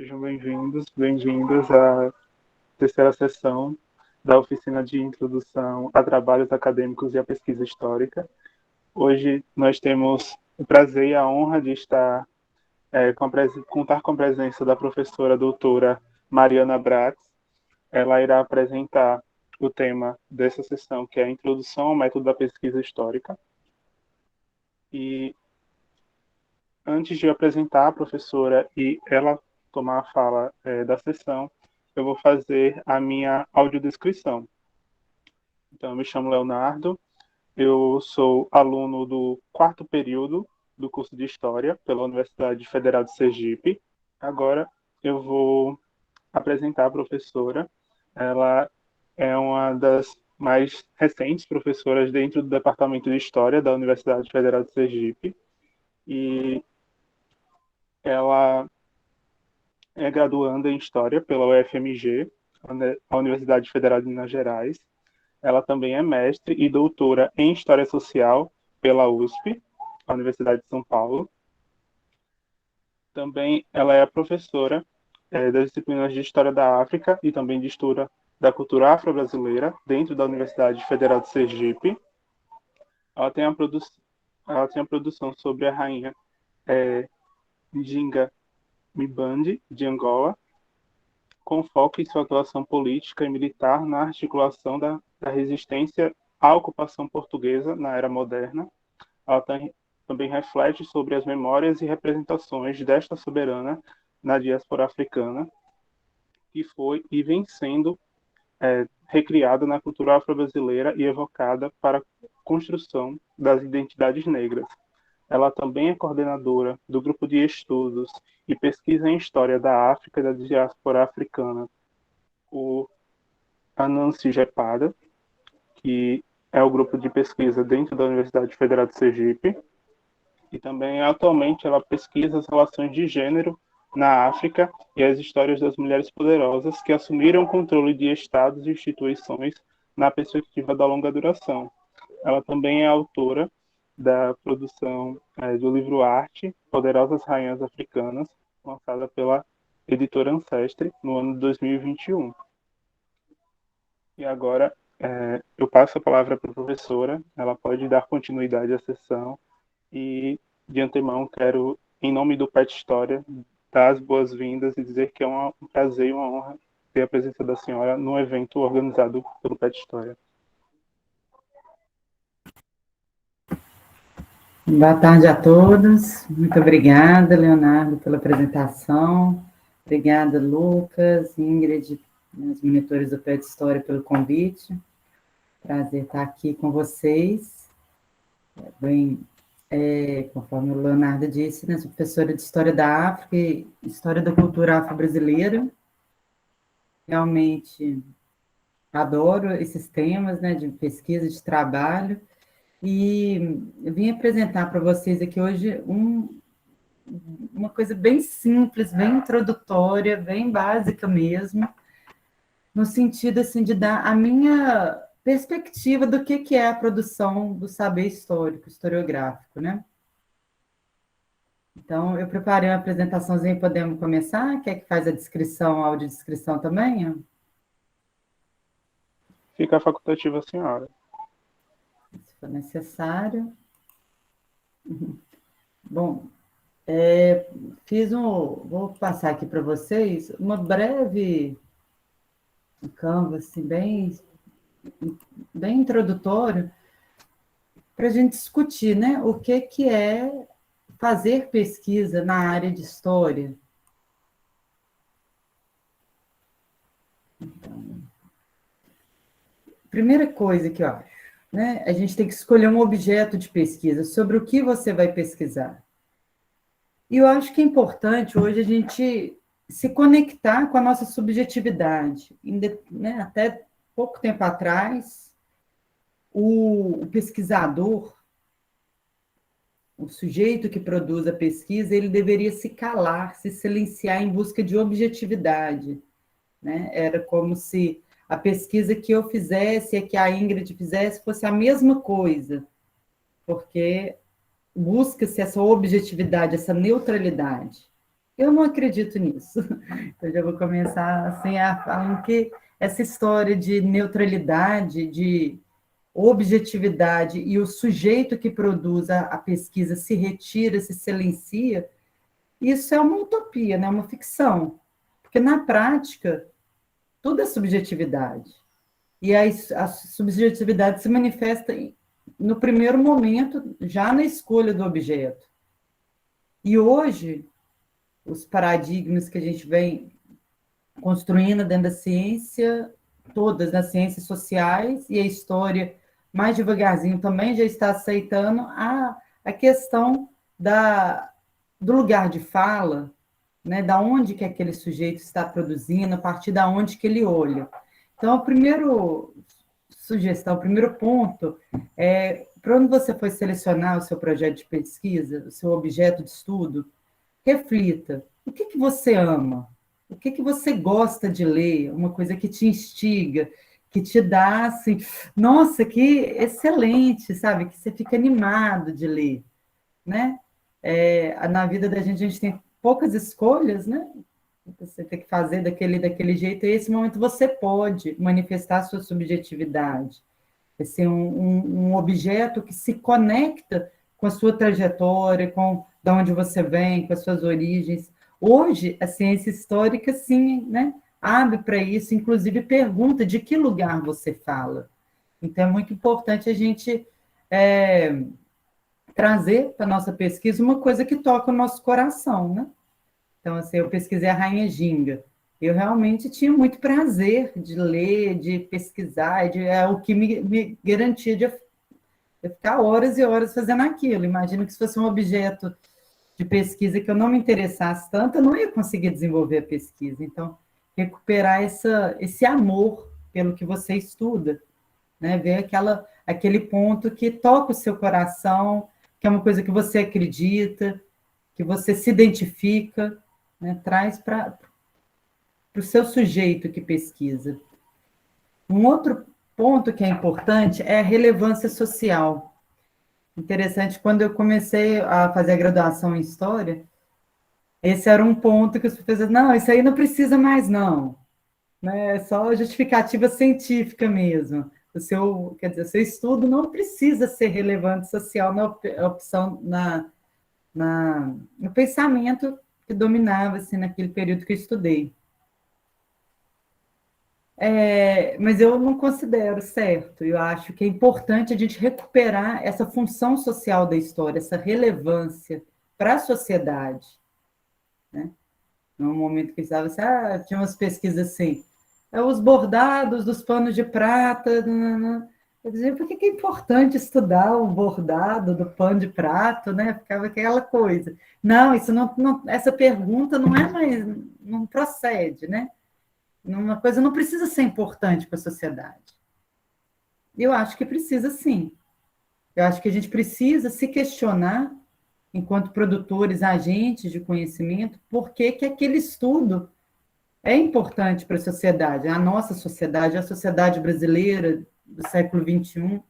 Sejam bem-vindos à terceira sessão da oficina de introdução a trabalhos acadêmicos e a pesquisa histórica. Hoje nós temos o prazer e a honra de contar com a presença da professora doutora Mariana Bratz. Ela irá apresentar o tema dessa sessão, que é a introdução ao método da pesquisa histórica. E antes de eu apresentar a professora e ela tomar a fala da sessão, eu vou fazer a minha audiodescrição. Então, eu me chamo Leonardo, eu sou aluno do 4º período do curso de História pela Universidade Federal de Sergipe. Agora eu vou apresentar a professora. Ela é uma das mais recentes professoras dentro do Departamento de História da Universidade Federal de Sergipe. E ela é graduanda em História pela UFMG, a Universidade Federal de Minas Gerais. Ela também é mestre e doutora em História Social pela USP, a Universidade de São Paulo. Também ela é professora das disciplinas de História da África e também de História da Cultura Afro-Brasileira dentro da Universidade Federal de Sergipe. Ela tem a produção sobre a rainha Njinga Mbandi, de Angola, com foco em sua atuação política e militar na articulação da resistência à ocupação portuguesa na era moderna. Ela também reflete sobre as memórias e representações desta soberana na diáspora africana, que foi e vem sendo recriada na cultura afro-brasileira e evocada para a construção das identidades negras. Ela também é coordenadora do grupo de estudos e pesquisa em História da África e da diáspora africana, o ANANCI-GEPADA, que é o grupo de pesquisa dentro da Universidade Federal de Sergipe, e também atualmente ela pesquisa as relações de gênero na África e as histórias das mulheres poderosas que assumiram o controle de estados e instituições na perspectiva da longa duração. Ela também é autora da produção do livro Arte, Poderosas Rainhas Africanas, lançada pela editora Ancestre no ano de 2021. E agora eu passo a palavra para a professora, ela pode dar continuidade à sessão e, de antemão, quero, em nome do PET História, dar as boas-vindas e dizer que é um prazer e uma honra ter a presença da senhora no evento organizado pelo PET História. Boa tarde a todos. Muito obrigada, Leonardo, pela apresentação. Obrigada, Lucas, Ingrid, os monitores do PET História, pelo convite. Prazer estar aqui com vocês. Bem, conforme o Leonardo disse, né, sou professora de História da África e História da Cultura Afro-Brasileira. Realmente adoro esses temas, né, de pesquisa, de trabalho. E eu vim apresentar para vocês aqui hoje uma coisa bem simples, bem introdutória, bem básica mesmo, no sentido assim, de dar a minha perspectiva do que é a produção do saber histórico, historiográfico, né? Então, eu preparei uma apresentaçãozinha, podemos começar? Quer que faz a descrição, a audiodescrição também? Fica facultativa a senhora. Se for necessário. Bom, vou passar aqui para vocês uma breve Canva, assim, bem introdutório, para a gente discutir, né, o que é fazer pesquisa na área de história. Então, primeira coisa que eu acho, né, a gente tem que escolher um objeto de pesquisa, sobre o que você vai pesquisar. E eu acho que é importante hoje a gente se conectar com a nossa subjetividade. Né, até pouco tempo atrás, o pesquisador, o sujeito que produz a pesquisa, ele deveria se calar, se silenciar em busca de objetividade, né? Era como se a pesquisa que eu fizesse e que a Ingrid fizesse fosse a mesma coisa, porque busca-se essa objetividade, essa neutralidade. Eu não acredito nisso. Então, já vou começar assim, falando que essa história de neutralidade, de objetividade e o sujeito que produz a pesquisa se retira, se silencia, isso é uma utopia, né? Uma ficção. Porque, na prática, tudo é subjetividade. E a subjetividade se manifesta no primeiro momento, já na escolha do objeto. E hoje, os paradigmas que a gente vem construindo dentro da ciência, todas nas ciências sociais, e a história, mais devagarzinho, também já está aceitando a questão do lugar de fala, né, da onde que aquele sujeito está produzindo, a partir da onde que ele olha. Então, a primeira sugestão, o primeiro ponto é, para onde você foi selecionar o seu projeto de pesquisa, o seu objeto de estudo, reflita, o que que você ama? O que que você gosta de ler? Uma coisa que te instiga, que te dá assim, nossa, que excelente, sabe? Que você fica animado de ler, né? Na vida da gente, a gente tem poucas escolhas, né? Você tem que fazer daquele jeito, e esse momento você pode manifestar a sua subjetividade. É ser um objeto que se conecta com a sua trajetória, com de onde você vem, com as suas origens. Hoje, a ciência histórica, sim, né, abre para isso, inclusive pergunta de que lugar você fala. Então, é muito importante a gente trazer para a nossa pesquisa uma coisa que toca o nosso coração, né? Então, assim, eu pesquisei a Rainha Ginga. Eu realmente tinha muito prazer de ler, de pesquisar, é o que me garantia de ficar horas e horas fazendo aquilo. Imagino que se fosse um objeto de pesquisa que eu não me interessasse tanto, eu não ia conseguir desenvolver a pesquisa. Então, recuperar esse amor pelo que você estuda, né? Ver aquele ponto que toca o seu coração, que é uma coisa que você acredita, que você se identifica, né? Traz para o seu sujeito que pesquisa. Um outro ponto que é importante é a relevância social. Interessante, quando eu comecei a fazer a graduação em História, esse era um ponto que os professores, não, isso aí não precisa mais, não. Né? É só justificativa científica mesmo. Quer dizer, o seu estudo não precisa ser relevante social na opção, no pensamento que dominava assim, naquele período que eu estudei. Mas eu não considero certo. Eu acho que é importante a gente recuperar essa função social da história, essa relevância para a sociedade. Né? No momento que estava assim, tinha umas pesquisas assim, os bordados dos panos de prata. Nanana. Eu dizia, por que é importante estudar o bordado do pano de prato, né? Ficava aquela coisa. Não, isso essa pergunta não é mais, não procede, né? Uma coisa não precisa ser importante para a sociedade. Eu acho que precisa sim. Eu acho que a gente precisa se questionar, enquanto produtores, agentes de conhecimento, por que que aquele estudo é importante para a sociedade, a nossa sociedade, a sociedade brasileira do século XXI,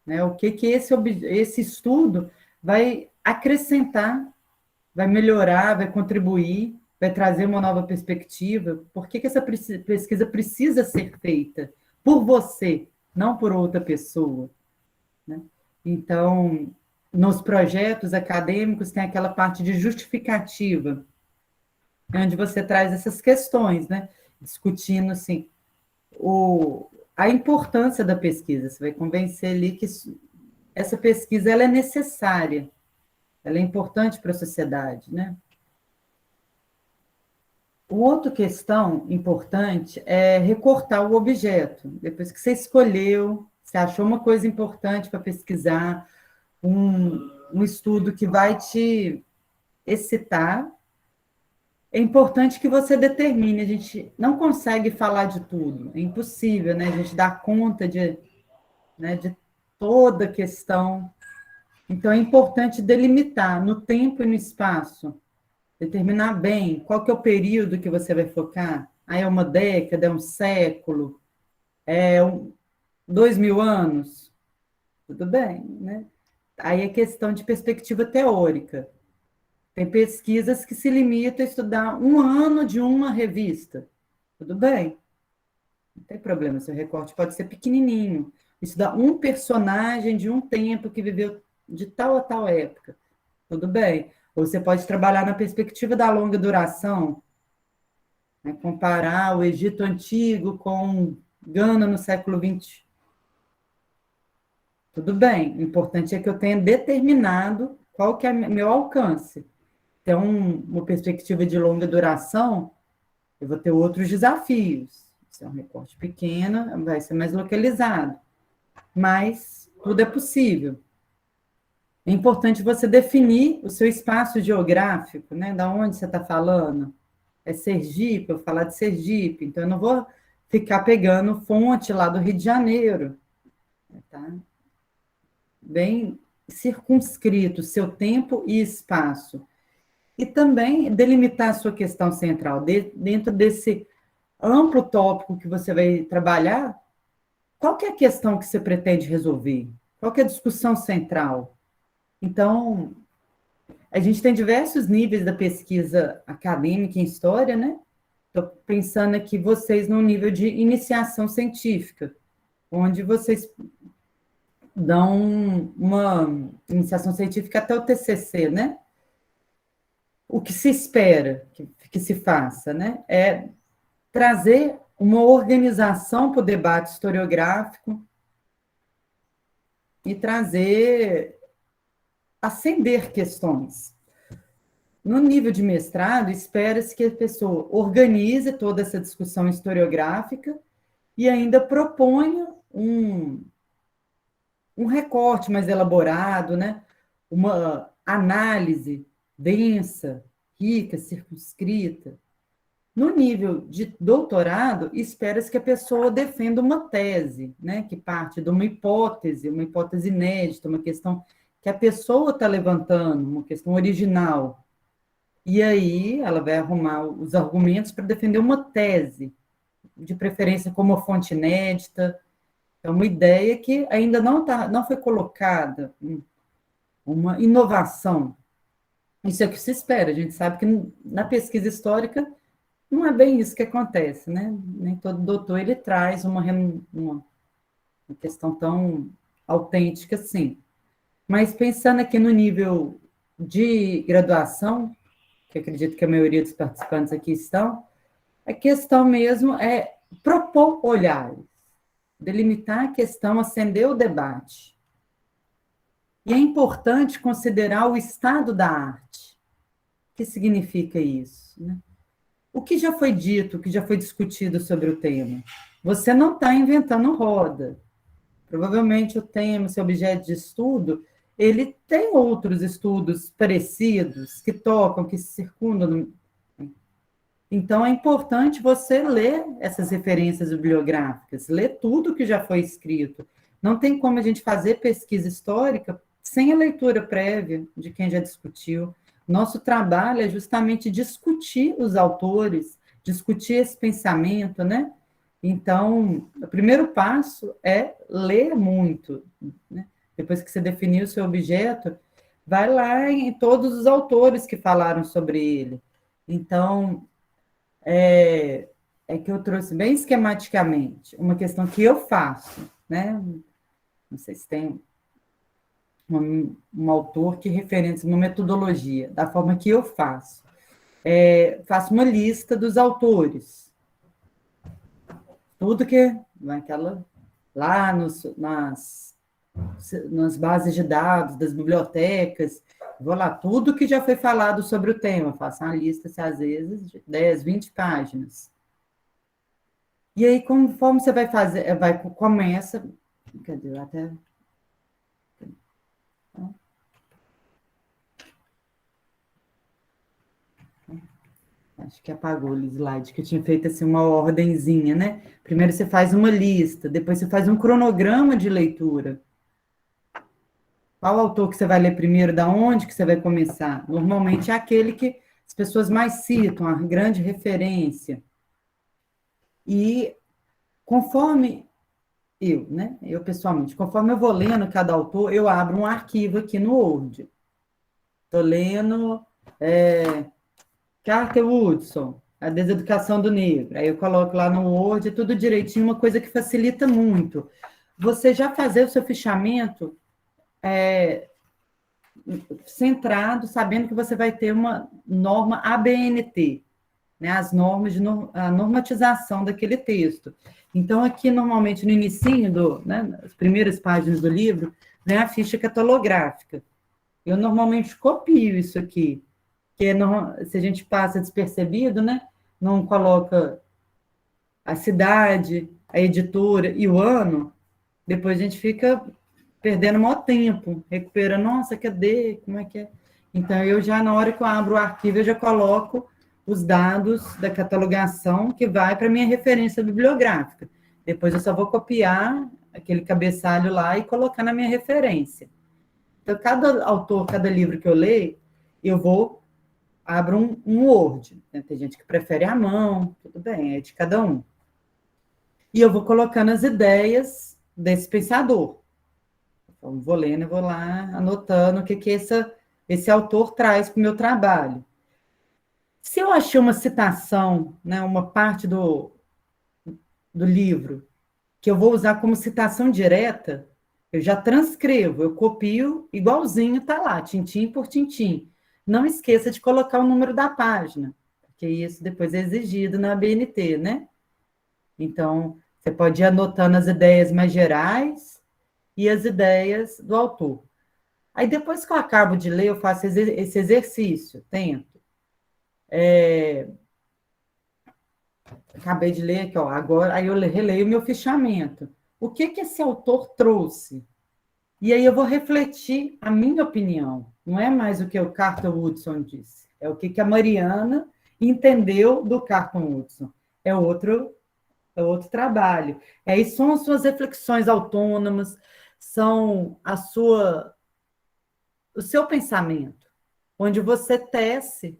né? O que que esse estudo vai acrescentar, vai melhorar, vai contribuir, vai trazer uma nova perspectiva. Por que que essa pesquisa precisa ser feita por você, não por outra pessoa, né? Então, nos projetos acadêmicos tem aquela parte de justificativa, onde você traz essas questões, né? Discutindo assim, a importância da pesquisa. Você vai convencer ali que essa pesquisa ela é necessária, ela é importante para a sociedade, né? Outra questão importante é recortar o objeto. Depois que você escolheu, você achou uma coisa importante para pesquisar, um estudo que vai te excitar, é importante que você determine. A gente não consegue falar de tudo, é impossível, né? A gente dar conta né, de toda a questão. Então, é importante delimitar no tempo e no espaço, determinar bem qual que é o período que você vai focar. Aí é uma década, é um século, 2000 anos, tudo bem, né? Aí é questão de perspectiva teórica. Tem pesquisas que se limitam a estudar um ano de uma revista. Tudo bem, não tem problema, seu recorte pode ser pequenininho. Estudar um personagem de um tempo que viveu de tal a tal época. Tudo bem. Ou você pode trabalhar na perspectiva da longa duração, né? Comparar o Egito Antigo com Gana no século XX. Tudo bem. O importante é que eu tenha determinado qual que é meu alcance. Então, uma perspectiva de longa duração, eu vou ter outros desafios. Se é um recorte pequeno, vai ser mais localizado. Mas tudo é possível. É importante você definir o seu espaço geográfico, né? Da onde você está falando. É Sergipe, eu vou falar de Sergipe, então eu não vou ficar pegando fonte lá do Rio de Janeiro. Tá? Bem circunscrito, seu tempo e espaço. E também delimitar a sua questão central. Dentro desse amplo tópico que você vai trabalhar, qual que é a questão que você pretende resolver? Qual que é a discussão central? Então, a gente tem diversos níveis da pesquisa acadêmica em história, né? Estou pensando aqui vocês no nível de iniciação científica, onde vocês dão uma iniciação científica até o TCC, né? O que se espera que se faça, né? É trazer uma organização para o debate historiográfico e acender questões. No nível de mestrado, espera-se que a pessoa organize toda essa discussão historiográfica e ainda proponha um recorte mais elaborado, né? Uma análise densa, rica, circunscrita. No nível de doutorado, espera-se que a pessoa defenda uma tese, né? Que parte de uma hipótese inédita, uma questão que a pessoa está levantando, uma questão original. E aí ela vai arrumar os argumentos para defender uma tese, de preferência com uma fonte inédita. É uma ideia que ainda não foi colocada, uma inovação. Isso é o que se espera. A gente sabe que na pesquisa histórica não é bem isso que acontece, né? Nem todo doutor ele traz uma questão tão autêntica assim. Mas pensando aqui no nível de graduação, que acredito que a maioria dos participantes aqui estão, a questão mesmo é propor olhares, delimitar a questão, acender o debate. E é importante considerar o estado da arte. O que significa isso? Né? O que já foi dito, o que já foi discutido sobre o tema? Você não está inventando roda. Provavelmente o tema, seu objeto de estudo, ele tem outros estudos parecidos, que tocam, que se circundam. Então, é importante você ler essas referências bibliográficas, ler tudo que já foi escrito. Não tem como a gente fazer pesquisa histórica sem a leitura prévia de quem já discutiu. Nosso trabalho é justamente discutir os autores, discutir esse pensamento, né? Então, o primeiro passo é ler muito, né? Depois que você definiu o seu objeto, vai lá em todos os autores que falaram sobre ele. Então, é que eu trouxe bem esquematicamente uma questão que eu faço, né? Não sei se tem um autor que referencia uma metodologia, da forma que eu faço. Faço uma lista dos autores. Tudo que lá nas bases de dados das bibliotecas, vou lá, tudo que já foi falado sobre o tema, faço uma lista, às vezes, de 10, 20 páginas. E aí, conforme você vai fazer, começa, quer dizer, até... Acho que apagou o slide, que eu tinha feito assim uma ordenzinha, né? Primeiro você faz uma lista, depois você faz um cronograma de leitura. Qual autor que você vai ler primeiro, da onde que você vai começar? Normalmente é aquele que as pessoas mais citam, a grande referência. E conforme eu pessoalmente, conforme eu vou lendo cada autor, eu abro um arquivo aqui no Word. Estou lendo Carter Woodson, a deseducação do negro. Aí eu coloco lá no Word, tudo direitinho, uma coisa que facilita muito. Você já fazer o seu fichamento centrado, sabendo que você vai ter uma norma ABNT, né, as normas de a normatização daquele texto. Então, aqui, normalmente, no início, né, nas primeiras páginas do livro, vem a ficha catalográfica. Eu normalmente copio isso aqui, porque se a gente passa despercebido, né, não coloca a cidade, a editora e o ano, depois a gente fica perdendo maior tempo, recuperando, nossa, cadê? Como é que é? Então, eu já, na hora que eu abro o arquivo, eu já coloco os dados da catalogação que vai para a minha referência bibliográfica. Depois eu só vou copiar aquele cabeçalho lá e colocar na minha referência. Então, cada autor, cada livro que eu leio, eu abro um Word. Né? Tem gente que prefere a mão, tudo bem, é de cada um. E eu vou colocando as ideias desse pensador. Então, vou lendo e vou lá anotando o que esse autor traz para o meu trabalho. Se eu achei uma citação, né, uma parte do livro, que eu vou usar como citação direta, eu já transcrevo, eu copio igualzinho, está lá, tintim por tintim. Não esqueça de colocar o número da página, porque isso depois é exigido na ABNT, né? Então, você pode ir anotando as ideias mais gerais e as ideias do autor. Aí, depois que eu acabo de ler, eu faço esse exercício, tento. Acabei de ler aqui, ó, agora, aí eu releio o meu fichamento. O que esse autor trouxe? E aí eu vou refletir a minha opinião. Não é mais o que o Carter Woodson disse, é o que a Mariana entendeu do Carter Woodson. É outro trabalho. Aí são as suas reflexões autônomas, são o seu pensamento, onde você tece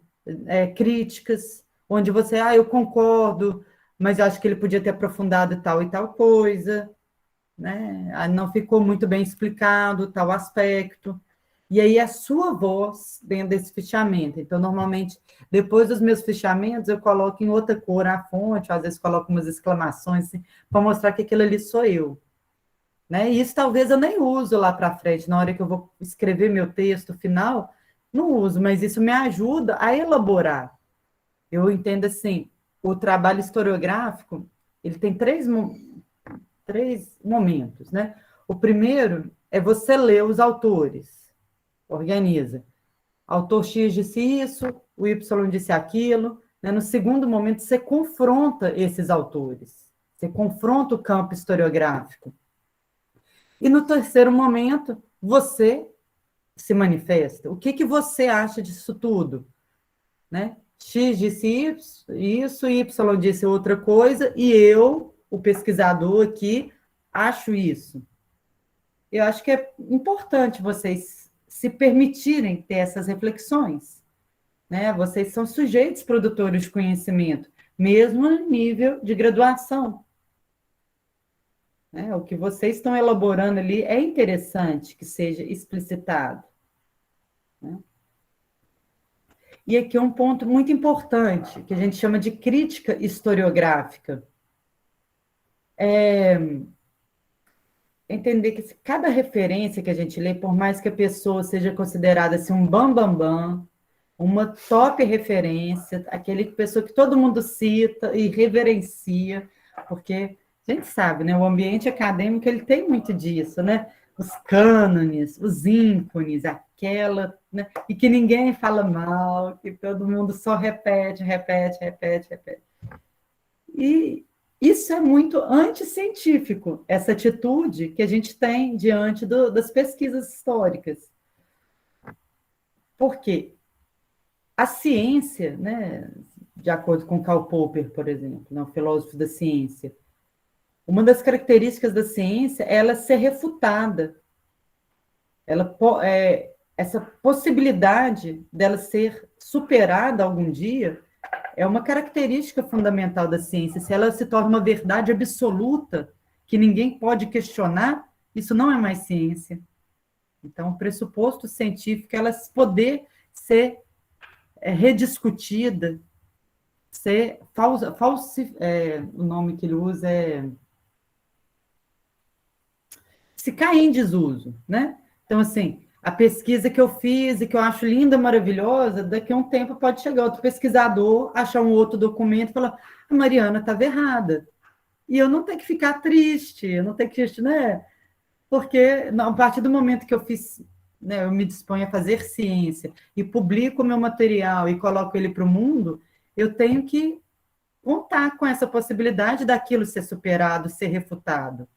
críticas, onde você, eu concordo, mas acho que ele podia ter aprofundado tal e tal coisa, né? Não ficou muito bem explicado tal aspecto. E aí a sua voz dentro desse fichamento. Então, normalmente, depois dos meus fichamentos, eu coloco em outra cor a fonte, às vezes coloco umas exclamações, assim, para mostrar que aquilo ali sou eu. Né? E isso talvez eu nem uso lá para frente, na hora que eu vou escrever meu texto final, não uso, mas isso me ajuda a elaborar. Eu entendo assim, o trabalho historiográfico, ele tem três momentos, né? O primeiro é você ler os autores, organiza. Autor X disse isso, o Y disse aquilo. Né? No segundo momento, você confronta esses autores, você confronta o campo historiográfico. E no terceiro momento, você se manifesta. O que você acha disso tudo? Né? X disse isso, Y disse outra coisa, e eu, o pesquisador aqui, acho isso. Eu acho que é importante vocês se permitirem ter essas reflexões. Né? Vocês são sujeitos produtores de conhecimento, mesmo no nível de graduação. Né? O que vocês estão elaborando ali é interessante que seja explicitado. Né? E aqui é um ponto muito importante, que a gente chama de crítica historiográfica. Entender que cada referência que a gente lê, por mais que a pessoa seja considerada assim, um bambambam, uma top referência, aquele pessoa que todo mundo cita e reverencia, porque a gente sabe, né? O ambiente acadêmico ele tem muito disso, né? Os cânones, os ícones, aquela, né? E que ninguém fala mal, que todo mundo só repete. E isso é muito anticientífico, essa atitude que a gente tem diante das pesquisas históricas. Por quê? A ciência, né, de acordo com Karl Popper, por exemplo, né, o filósofo da ciência, uma das características da ciência é ela ser refutada. Essa possibilidade dela ser superada algum dia é uma característica fundamental da ciência. Se ela se torna uma verdade absoluta, que ninguém pode questionar, isso não é mais ciência. Então, o pressuposto científico é ela poder ser rediscutida, ser o nome que ele usa é se cair em desuso, né? Então, assim, a pesquisa que eu fiz e que eu acho linda, maravilhosa, daqui a um tempo pode chegar outro pesquisador, achar um outro documento e falar, a Mariana estava errada. E eu não tenho que ficar triste, eu não tenho que, né? Porque a partir do momento que eu fiz, né, eu me disponho a fazer ciência e publico o meu material e coloco ele para o mundo, eu tenho que contar com essa possibilidade daquilo ser superado, ser refutado.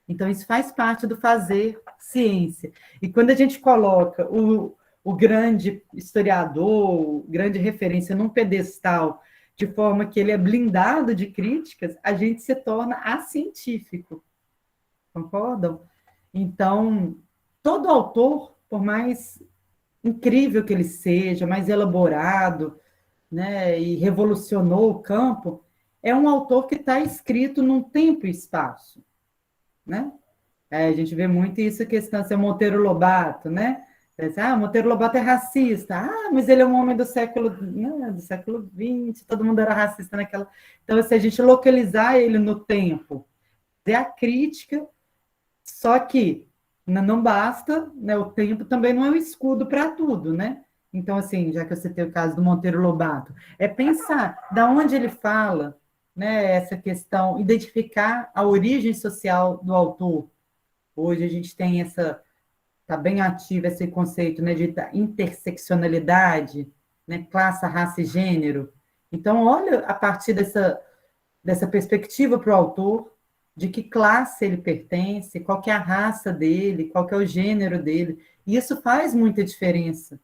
Então, isso faz parte do fazer ciência. E quando a gente coloca o grande historiador, o grande referência num pedestal, de forma que ele é blindado de críticas, a gente se torna acientífico. Concordam? Então, todo autor, por mais incrível que ele seja, mais elaborado, né, e revolucionou o campo, é um autor que está escrito num tempo e espaço, né? A gente vê muito isso, questão de Monteiro Lobato, né? Monteiro Lobato é racista. Mas ele é um homem do século, né, do século XX, todo mundo era racista naquela. Então, se a gente localizar ele no tempo, é a crítica, só que não basta, né? O tempo também não é um escudo para tudo, né? Então, assim, já que eu citei o caso do Monteiro Lobato, é pensar da onde ele fala, né? Essa questão, identificar a origem social do autor. Hoje a gente tem está bem ativo esse conceito, né, de interseccionalidade, né, classe, raça e gênero. Então, olha a partir dessa perspectiva para o autor, de que classe ele pertence, qual que é a raça dele, qual que é o gênero dele. E isso faz muita diferença,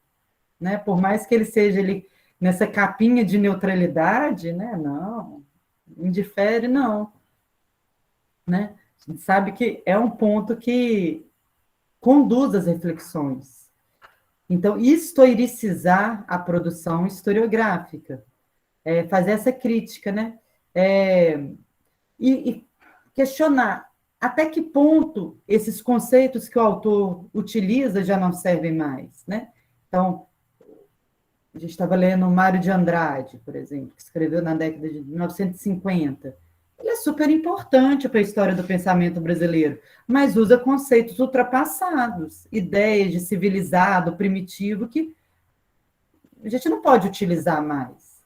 né? Por mais que ele seja ali nessa capinha de neutralidade, né? Não, indifere, não, né? A gente sabe que é um ponto que conduz as reflexões. Então, historicizar a produção historiográfica, fazer essa crítica, né? E questionar até que ponto esses conceitos que o autor utiliza já não servem mais, né? Então, a gente estava lendo Mário de Andrade, por exemplo, que escreveu na década de 1950. Ele é super importante para a história do pensamento brasileiro, mas usa conceitos ultrapassados, ideias de civilizado, primitivo, que a gente não pode utilizar mais.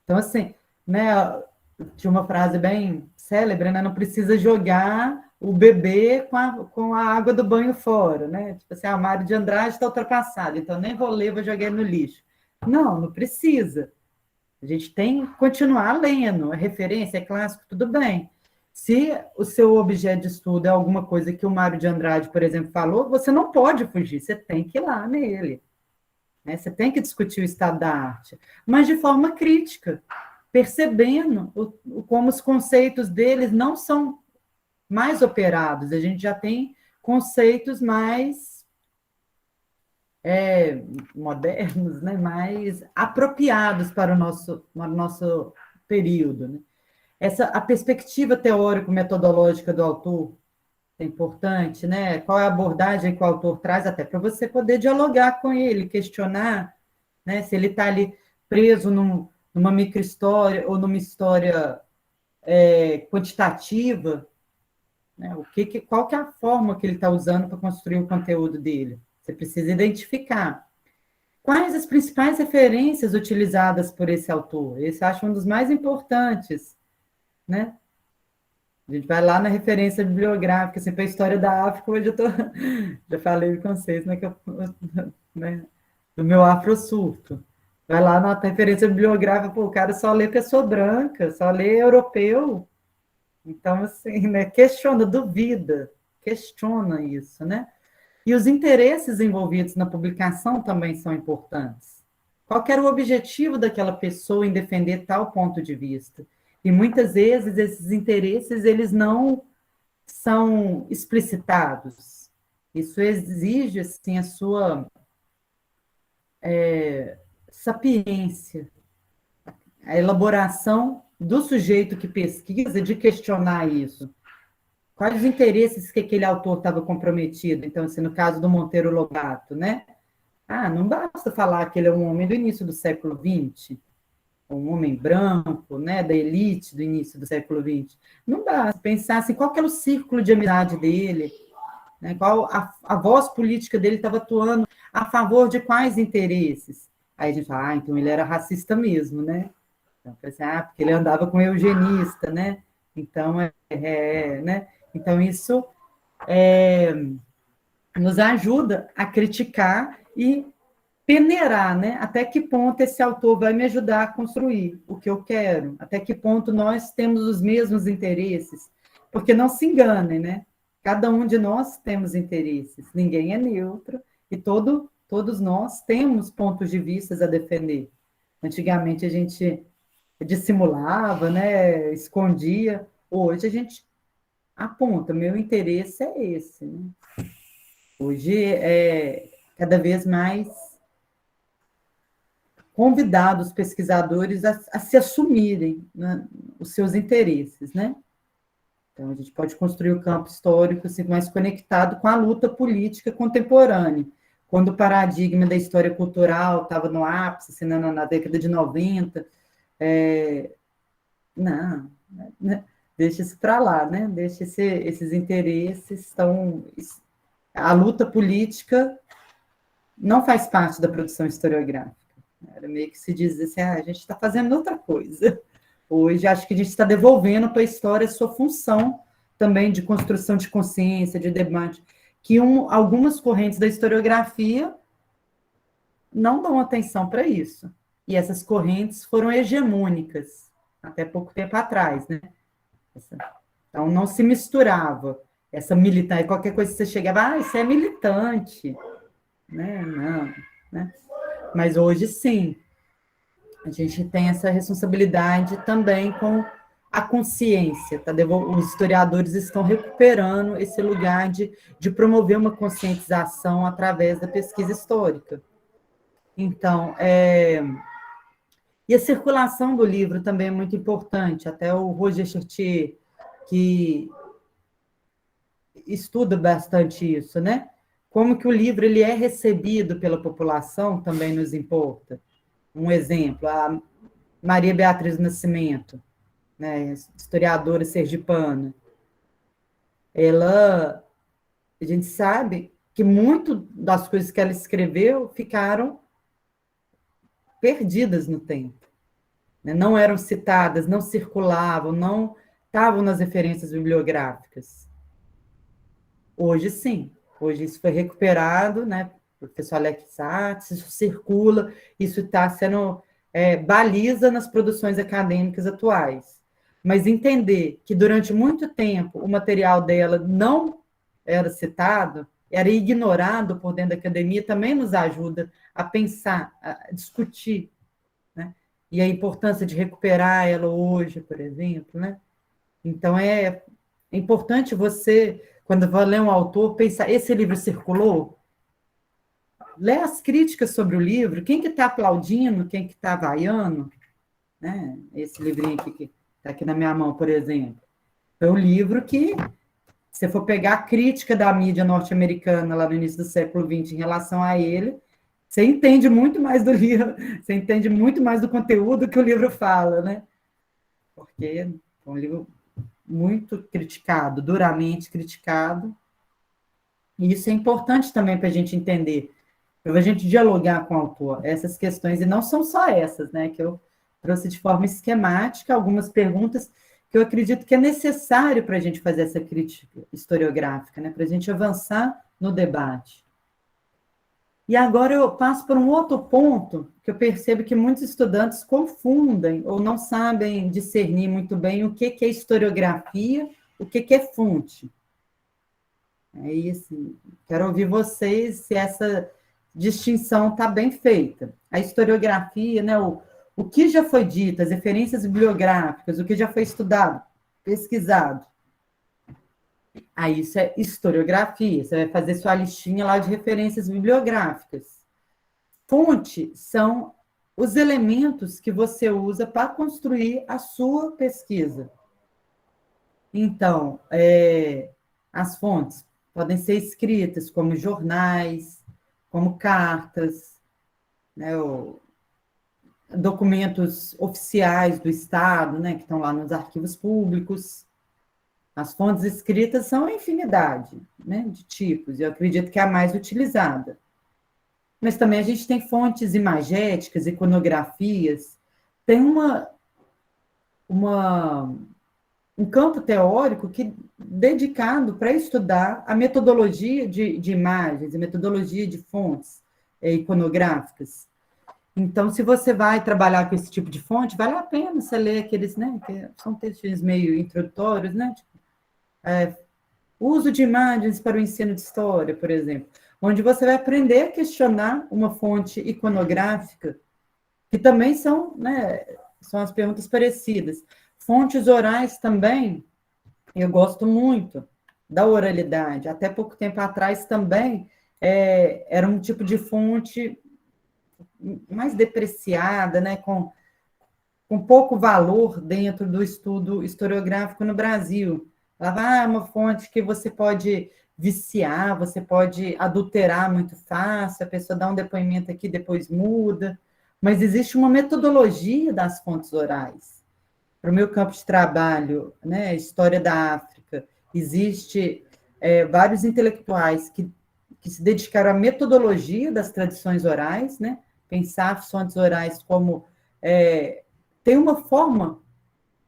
Então, assim, né, tinha uma frase bem célebre, né? Não precisa jogar o bebê com a água do banho fora, né? Tipo assim, a Mário de Andrade está ultrapassado, então nem vou ler, vou jogar no lixo. Não precisa. A gente tem que continuar lendo, é referência, é clássico, tudo bem. Se o seu objeto de estudo é alguma coisa que o Mário de Andrade, por exemplo, falou, você não pode fugir, você tem que ir lá nele. Né? Você tem que discutir o estado da arte, mas de forma crítica, percebendo como os conceitos deles não são mais operados, a gente já tem conceitos mais modernos, né? Mais apropriados para o nosso período. Né? A perspectiva teórico-metodológica do autor é importante, né? Qual é a abordagem que o autor traz, até para você poder dialogar com ele, questionar, né? Se ele está ali preso numa microhistória ou numa história quantitativa, né? Qual que é a forma que ele está usando para construir o conteúdo dele? Você precisa identificar. Quais as principais referências utilizadas por esse autor? Esse eu acho um dos mais importantes, né? A gente vai lá na referência bibliográfica, assim, para a história da África, hoje eu já falei com vocês, né, do meu afrosurto. Vai lá na referência bibliográfica, o cara só lê pessoa branca, só lê europeu. Então, assim, né, duvida, questiona isso, né? E os interesses envolvidos na publicação também são importantes. Qual que era o objetivo daquela pessoa em defender tal ponto de vista? E muitas vezes esses interesses eles não são explicitados. Isso exige assim a sua sapiência, a elaboração do sujeito que pesquisa de questionar isso. Quais os interesses que aquele autor estava comprometido? Então, assim, no caso do Monteiro Lobato, né? Não basta falar que ele é um homem do início do século XX, um homem branco, né, da elite do início do século XX. Não basta pensar assim, qual que era o círculo de amizade dele, né, qual a voz política dele estava atuando a favor de quais interesses. Aí a gente fala, então ele era racista mesmo, né? Então, assim, porque ele andava com eugenista, né? Então, né? Então, isso nos ajuda a criticar e peneirar, né? Até que ponto esse autor vai me ajudar a construir o que eu quero, até que ponto nós temos os mesmos interesses, porque não se enganem, né? Cada um de nós temos interesses, ninguém é neutro e todos nós temos pontos de vista a defender. Antigamente a gente dissimulava, né? Escondia. Hoje a gente aponta, meu interesse é esse, né? Hoje é cada vez mais convidado os pesquisadores a se assumirem, né, os seus interesses, né? Então, a gente pode construir o campo histórico assim, mais conectado com a luta política contemporânea, quando o paradigma da história cultural estava no ápice, assim, na década de 90, não, né? Deixa isso para lá, né? Deixa esses interesses estão... A luta política não faz parte da produção historiográfica. Era meio que se diz assim, a gente está fazendo outra coisa. Hoje, acho que a gente está devolvendo para a história a sua função também de construção de consciência, de debate, que algumas correntes da historiografia não dão atenção para isso. E essas correntes foram hegemônicas até pouco tempo atrás, né? Então, não se misturava essa militância, qualquer coisa que você chegava, isso é militante, né? Não, né? Mas hoje, sim, a gente tem essa responsabilidade também com a consciência, tá? Os historiadores estão recuperando esse lugar de promover uma conscientização através da pesquisa histórica. Então, e a circulação do livro também é muito importante, até o Roger Chartier, que estuda bastante isso, né? Como que o livro ele é recebido pela população também nos importa. Um exemplo, a Maria Beatriz Nascimento, né, historiadora sergipana, a gente sabe que muito das coisas que ela escreveu ficaram perdidas no tempo, né? Não eram citadas, não circulavam, não estavam nas referências bibliográficas. Hoje, sim. Hoje isso foi recuperado, né? O professor Alex Sachs, isso circula, isso está sendo baliza nas produções acadêmicas atuais. Mas entender que durante muito tempo o material dela não era citado, era ignorado por dentro da academia, também nos ajuda a pensar, a discutir, né? E a importância de recuperar ela hoje, por exemplo, né? Então, é importante você, quando vai ler um autor, pensar, esse livro circulou? Lê as críticas sobre o livro, quem que está aplaudindo, quem que está vaiando, né? Esse livrinho aqui que está aqui na minha mão, por exemplo. É um livro que, se for pegar a crítica da mídia norte-americana lá no início do século XX em relação a ele, você entende muito mais do livro, você entende muito mais do conteúdo que o livro fala, né? Porque é um livro muito criticado, duramente criticado, e isso é importante também para a gente entender, para a gente dialogar com o autor, essas questões, e não são só essas, né, que eu trouxe de forma esquemática, algumas perguntas que eu acredito que é necessário para a gente fazer essa crítica historiográfica, né, para a gente avançar no debate. E agora eu passo por um outro ponto que eu percebo que muitos estudantes confundem ou não sabem discernir muito bem o que é historiografia, o que é fonte. Aí, assim, quero ouvir vocês se essa distinção está bem feita. A historiografia, né, o que já foi dito, as referências bibliográficas, o que já foi estudado, pesquisado. Aí isso é historiografia, você vai fazer sua listinha lá de referências bibliográficas. Fonte são os elementos que você usa para construir a sua pesquisa. Então, as fontes podem ser escritas como jornais, como cartas, né, documentos oficiais do Estado, né, que estão lá nos arquivos públicos. As fontes escritas são a infinidade, né, de tipos, e eu acredito que é a mais utilizada. Mas também a gente tem fontes imagéticas, iconografias, tem uma, um campo teórico que dedicado para estudar a metodologia de imagens, a metodologia de fontes iconográficas. Então, se você vai trabalhar com esse tipo de fonte, vale a pena você ler aqueles, né, que são textos meio introdutórios, né, tipo, uso de imagens para o ensino de história, por exemplo, onde você vai aprender a questionar uma fonte iconográfica, que também são, né, são as perguntas parecidas. Fontes orais também, eu gosto muito da oralidade. Até pouco tempo atrás também era um tipo de fonte mais depreciada, né, com pouco valor dentro do estudo historiográfico no Brasil. Ela uma fonte que você pode viciar, você pode adulterar muito fácil, a pessoa dá um depoimento aqui, depois muda, mas existe uma metodologia das fontes orais. Para o meu campo de trabalho, né, História da África, existe vários intelectuais que se dedicaram à metodologia das tradições orais, né, pensar as fontes orais como tem uma forma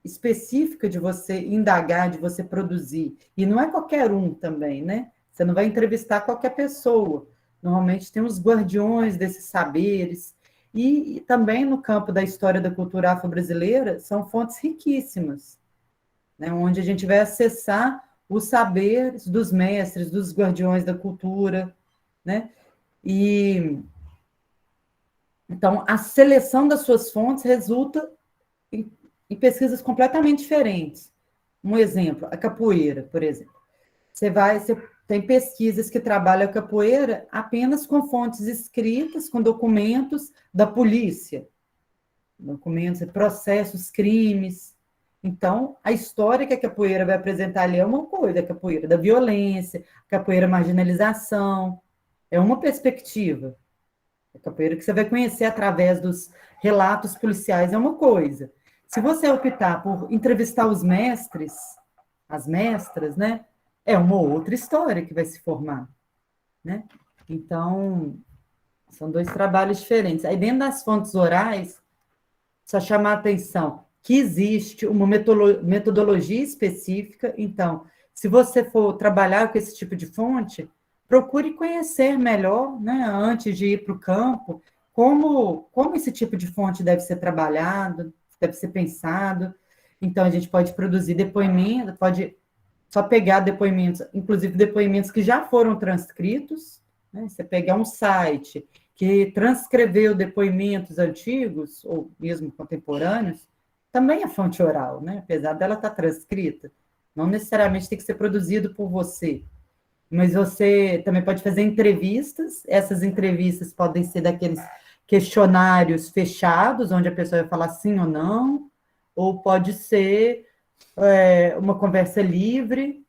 específica de você indagar, de você produzir. E não é qualquer um também, né? Você não vai entrevistar qualquer pessoa. Normalmente tem os guardiões desses saberes. E também no campo da história da cultura afro-brasileira, são fontes riquíssimas, né? Onde a gente vai acessar os saberes dos mestres, dos guardiões da cultura, né? E então a seleção das suas fontes resulta em pesquisas completamente diferentes. Um exemplo, a capoeira, por exemplo. Você tem pesquisas que trabalham a capoeira apenas com fontes escritas, com documentos da polícia, documentos, processos, crimes. Então, a história que a capoeira vai apresentar ali é uma coisa, a capoeira da violência, a capoeira marginalização, é uma perspectiva. A capoeira que você vai conhecer através dos relatos policiais é uma coisa. Se você optar por entrevistar os mestres, as mestras, né, é uma outra história que vai se formar, né? Então, são dois trabalhos diferentes. Aí, dentro das fontes orais, só chamar a atenção que existe uma metodologia específica. Então, se você for trabalhar com esse tipo de fonte, procure conhecer melhor, né, antes de ir para o campo, como esse tipo de fonte deve ser trabalhado, deve ser pensado. Então, a gente pode produzir depoimentos, pode só pegar depoimentos, inclusive depoimentos que já foram transcritos, né? Você pegar um site que transcreveu depoimentos antigos, ou mesmo contemporâneos, também é fonte oral, né? Apesar dela estar transcrita. Não necessariamente tem que ser produzido por você. Mas você também pode fazer entrevistas. Essas entrevistas podem ser daqueles questionários fechados, onde a pessoa vai falar sim ou não, ou pode ser uma conversa livre,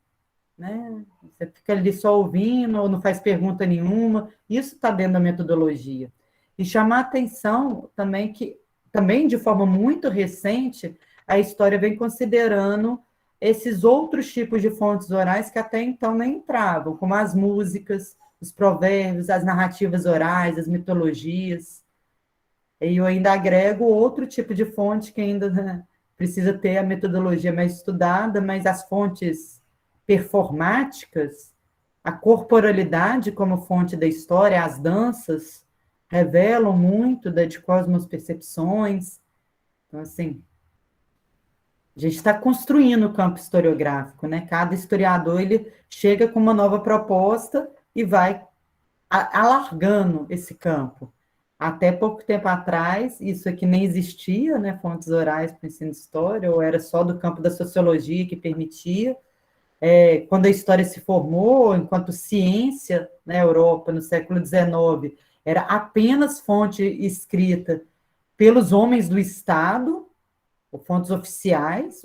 né? Você fica ali só ouvindo, ou não faz pergunta nenhuma. Isso está dentro da metodologia. E chamar a atenção também que, também de forma muito recente, a história vem considerando esses outros tipos de fontes orais que até então nem entravam, como as músicas, os provérbios, as narrativas orais, as mitologias. E eu ainda agrego outro tipo de fonte que ainda, né, precisa ter a metodologia mais estudada, mas as fontes performáticas, a corporalidade como fonte da história, as danças, revelam muito de cosmos-percepções. Então, assim, a gente está construindo o campo historiográfico, né? Cada historiador ele chega com uma nova proposta e vai alargando esse campo. Até pouco tempo atrás, isso aqui nem existia, né? Fontes orais para o ensino de história, ou era só do campo da sociologia que permitia. Quando a história se formou, enquanto ciência na Europa, no século XIX, era apenas fonte escrita pelos homens do Estado, ou fontes oficiais,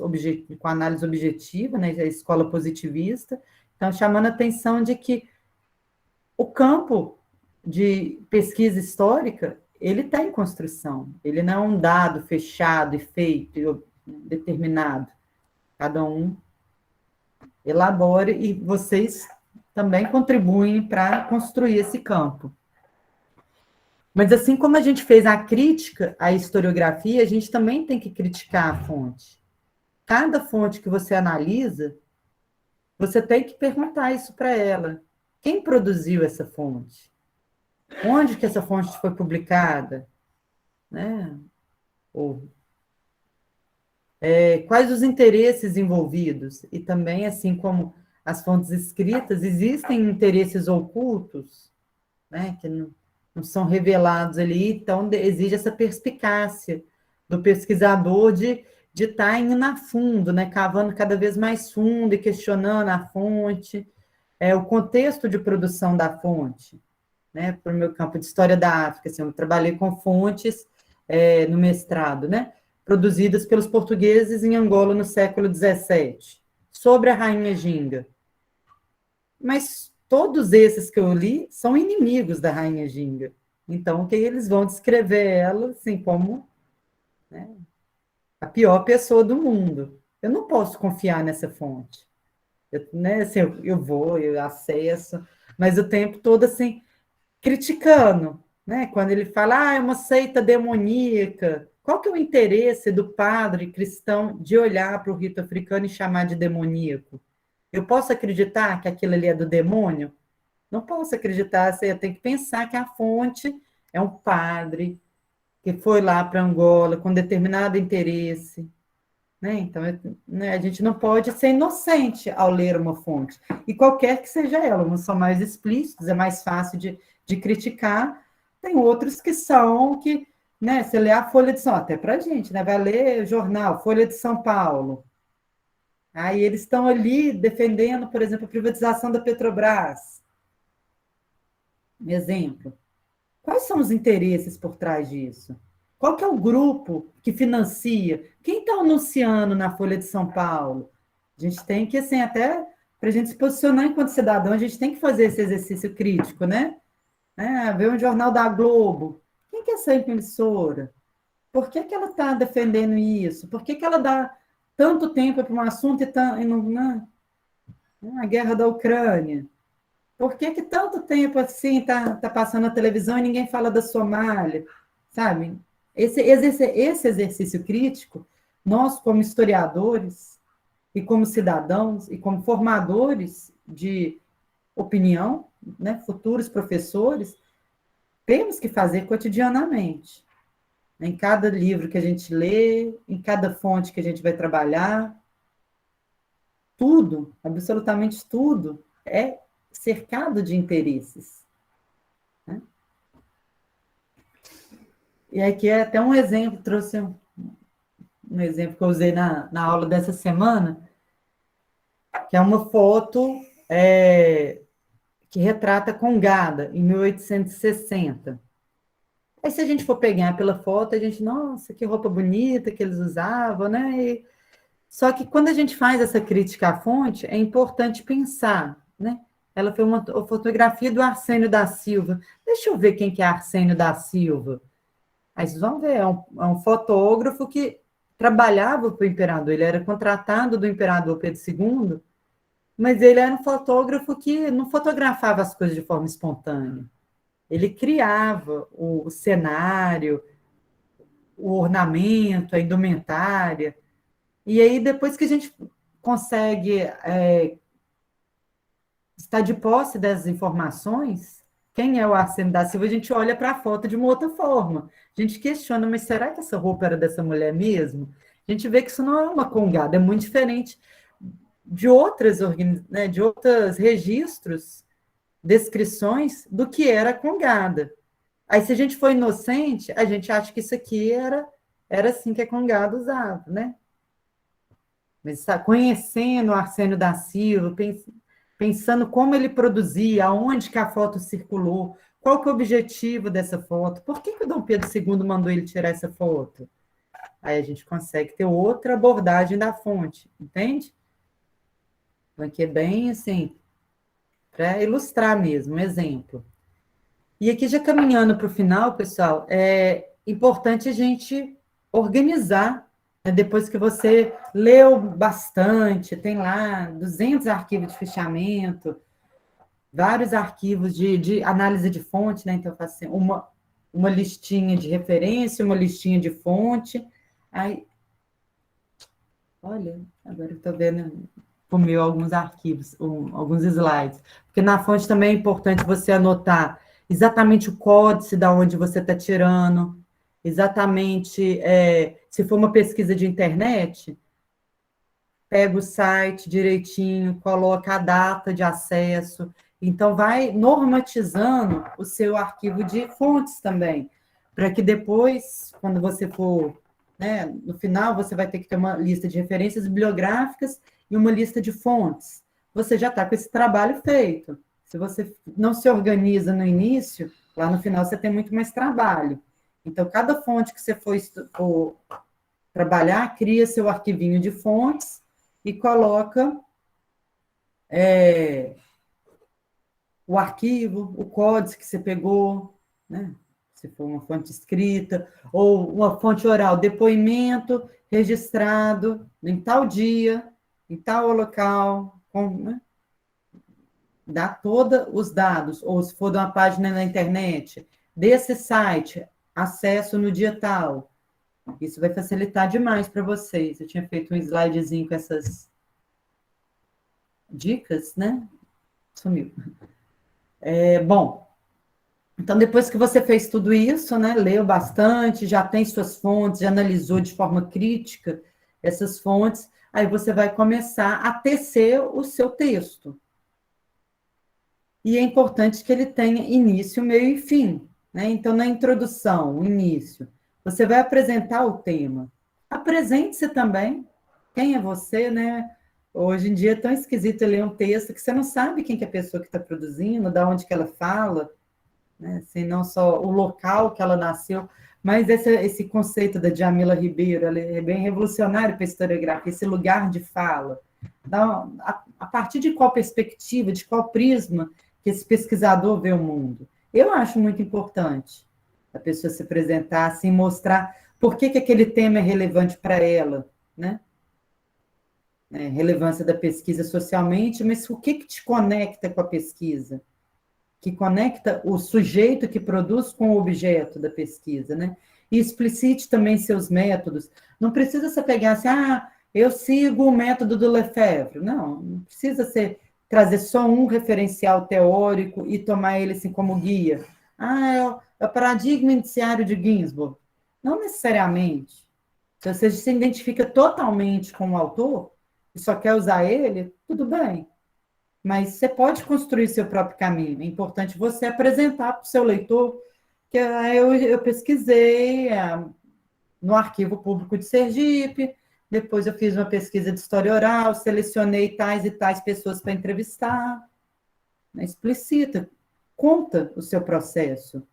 com análise objetiva, né, a escola positivista. Então, chamando a atenção de que o campo de pesquisa histórica, ele está em construção. Ele não é um dado fechado e feito, determinado. Cada um elabora e vocês também contribuem para construir esse campo. Mas assim como a gente fez a crítica à historiografia, a gente também tem que criticar a fonte. Cada fonte que você analisa, você tem que perguntar isso para ela. Quem produziu essa fonte? Onde que essa fonte foi publicada? Né? Ou, quais os interesses envolvidos? E também, assim como as fontes escritas, existem interesses ocultos, né, que não são revelados ali, então exige essa perspicácia do pesquisador de estar indo a fundo, né, cavando cada vez mais fundo e questionando a fonte, o contexto de produção da fonte, né, para o meu campo de História da África, assim, eu trabalhei com fontes no mestrado, né, produzidas pelos portugueses em Angola no século XVII, sobre a Rainha Ginga. Mas todos esses que eu li são inimigos da Rainha Ginga. Então, que eles vão descrever ela assim como, né, a pior pessoa do mundo. Eu não posso confiar nessa fonte. Né, assim, eu acesso, mas o tempo todo assim, criticando. Né? Quando ele fala, é uma seita demoníaca, qual que é o interesse do padre cristão de olhar para o rito africano e chamar de demoníaco? Eu posso acreditar que aquilo ali é do demônio? Não posso acreditar, você tem que pensar que a fonte é um padre que foi lá para Angola com determinado interesse. Né? Então, né, a gente não pode ser inocente ao ler uma fonte. E qualquer que seja ela, uns são mais explícitos, é mais fácil de criticar. Tem outros que são que, né, você lê a Folha de São Paulo, até para a gente, né, vai ler o jornal, Folha de São Paulo. Aí eles estão ali defendendo, por exemplo, a privatização da Petrobras. Exemplo. Quais são os interesses por trás disso? Qual que é o grupo que financia? Quem está anunciando na Folha de São Paulo? A gente tem que, assim, até para a gente se posicionar enquanto cidadão, a gente tem que fazer esse exercício crítico, né? Ver um jornal da Globo. Quem que é essa emissora? Por que ela está defendendo isso? Por que ela dá tanto tempo para um assunto e não, né? A guerra da Ucrânia? Por que tanto tempo assim tá passando na televisão e ninguém fala da Somália? Sabe? Esse exercício crítico, nós, como historiadores, e como cidadãos, e como formadores de opinião, né, futuros professores, temos que fazer cotidianamente. Em cada livro que a gente lê, em cada fonte que a gente vai trabalhar, tudo, absolutamente tudo, é cercado de interesses. Né? E aqui é até um exemplo, trouxe um exemplo que eu usei na aula dessa semana, que é uma foto que retrata Congada, em 1860. Aí, se a gente for pegar pela foto, a gente, nossa, que roupa bonita que eles usavam, né? Só que quando a gente faz essa crítica à fonte, é importante pensar, né? Ela foi uma fotografia do Arsênio da Silva. Deixa eu ver quem que é Arsênio da Silva. Aí vocês vão ver, é um fotógrafo que trabalhava para o imperador, ele era contratado do imperador Pedro II, mas ele era um fotógrafo que não fotografava as coisas de forma espontânea. Ele criava o cenário, o ornamento, a indumentária. E aí, depois que a gente consegue estar de posse dessas informações, quem é o Arsênio da Silva, a gente olha para a foto de uma outra forma. A gente questiona, mas será que essa roupa era dessa mulher mesmo? A gente vê que isso não é uma congada, é muito diferente de né, de outros registros, descrições do que era a congada. Aí, se a gente for inocente, a gente acha que isso aqui era assim que a congada usava, né? Mas conhecendo o Arsênio da Silva, pensando como ele produzia, aonde que a foto circulou, qual que é o objetivo dessa foto, por que o Dom Pedro II mandou ele tirar essa foto? Aí a gente consegue ter outra abordagem da fonte, entende? Então, aqui é bem assim, para ilustrar mesmo, um exemplo. E aqui, já caminhando para o final, pessoal, é importante a gente organizar, né? Depois que você leu bastante, tem lá 200 arquivos de fichamento, vários arquivos de análise de fonte, né? Então, eu faço assim, uma listinha de referência, uma listinha de fonte. Aí, olha, agora eu estou vendo comeu alguns arquivos, alguns slides. Porque na fonte também é importante você anotar exatamente o códice da onde você está tirando, exatamente, se for uma pesquisa de internet, pega o site direitinho, coloca a data de acesso, então vai normatizando o seu arquivo de fontes também, para que depois, quando você for, né, no final, você vai ter que ter uma lista de referências bibliográficas e uma lista de fontes. Você já está com esse trabalho feito. Se você não se organiza no início, lá no final você tem muito mais trabalho. Então, cada fonte que você for trabalhar, cria seu arquivinho de fontes e coloca o arquivo, o código que você pegou, né? Se for uma fonte escrita, ou uma fonte oral, depoimento registrado em tal dia, em tal local, né? Dá todos os dados, ou se for de uma página na internet, desse site, acesso no dia tal. Isso vai facilitar demais para vocês. Eu tinha feito um slidezinho com essas dicas, né? Sumiu. Bom, então depois que você fez tudo isso, né, leu bastante, já tem suas fontes, já analisou de forma crítica essas fontes, aí você vai começar a tecer o seu texto. E é importante que ele tenha início, meio e fim, né? Então, na introdução, o início, você vai apresentar o tema. Apresente-se também. Quem é você, né? Hoje em dia é tão esquisito ler um texto que você não sabe quem que é a pessoa que está produzindo, da onde que ela fala, né? Assim, não só o local que ela nasceu, mas esse conceito da Djamila Ribeiro, ela é bem revolucionário para a historiografia, esse lugar de fala. Então, a partir de qual perspectiva, de qual prisma que esse pesquisador vê o mundo? Eu acho muito importante a pessoa se apresentar assim, mostrar por que aquele tema é relevante para ela, né? Relevância da pesquisa socialmente, mas o que te conecta com a pesquisa? Que conecta o sujeito que produz com o objeto da pesquisa, né? E explicite também seus métodos. Não precisa você pegar assim, eu sigo o método do Lefebvre. Não precisa ser trazer só um referencial teórico e tomar ele assim como guia. É o paradigma indiciário de Ginsburg. Não necessariamente. Se você se identifica totalmente com o autor e só quer usar ele, tudo bem. Mas você pode construir seu próprio caminho. É importante você apresentar para o seu leitor que eu pesquisei no Arquivo Público de Sergipe, depois eu fiz uma pesquisa de história oral, selecionei tais e tais pessoas para entrevistar. Né? Explicita, conta o seu processo.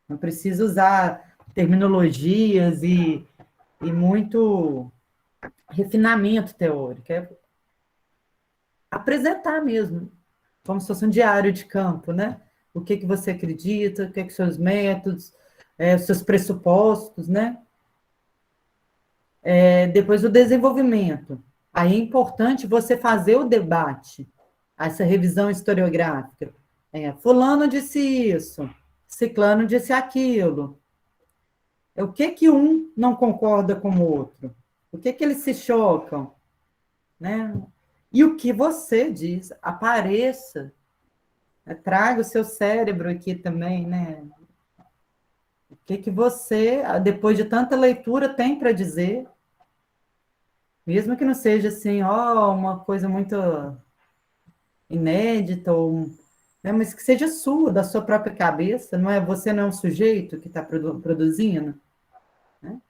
Não precisa usar terminologias e muito refinamento teórico. É apresentar mesmo, como se fosse um diário de campo, né? O que você acredita, o que são os métodos, os seus pressupostos, né? Depois o desenvolvimento. Aí é importante você fazer o debate, essa revisão historiográfica. Fulano disse isso, ciclano disse aquilo. O que um não concorda com o outro? O que eles se chocam? Né? E o que você diz, apareça. Traga o seu cérebro aqui também, né? O que você, depois de tanta leitura, tem para dizer, mesmo que não seja assim, uma coisa muito inédita, né? Mas que seja sua, da sua própria cabeça, não é? Você não é um sujeito que está produzindo, né?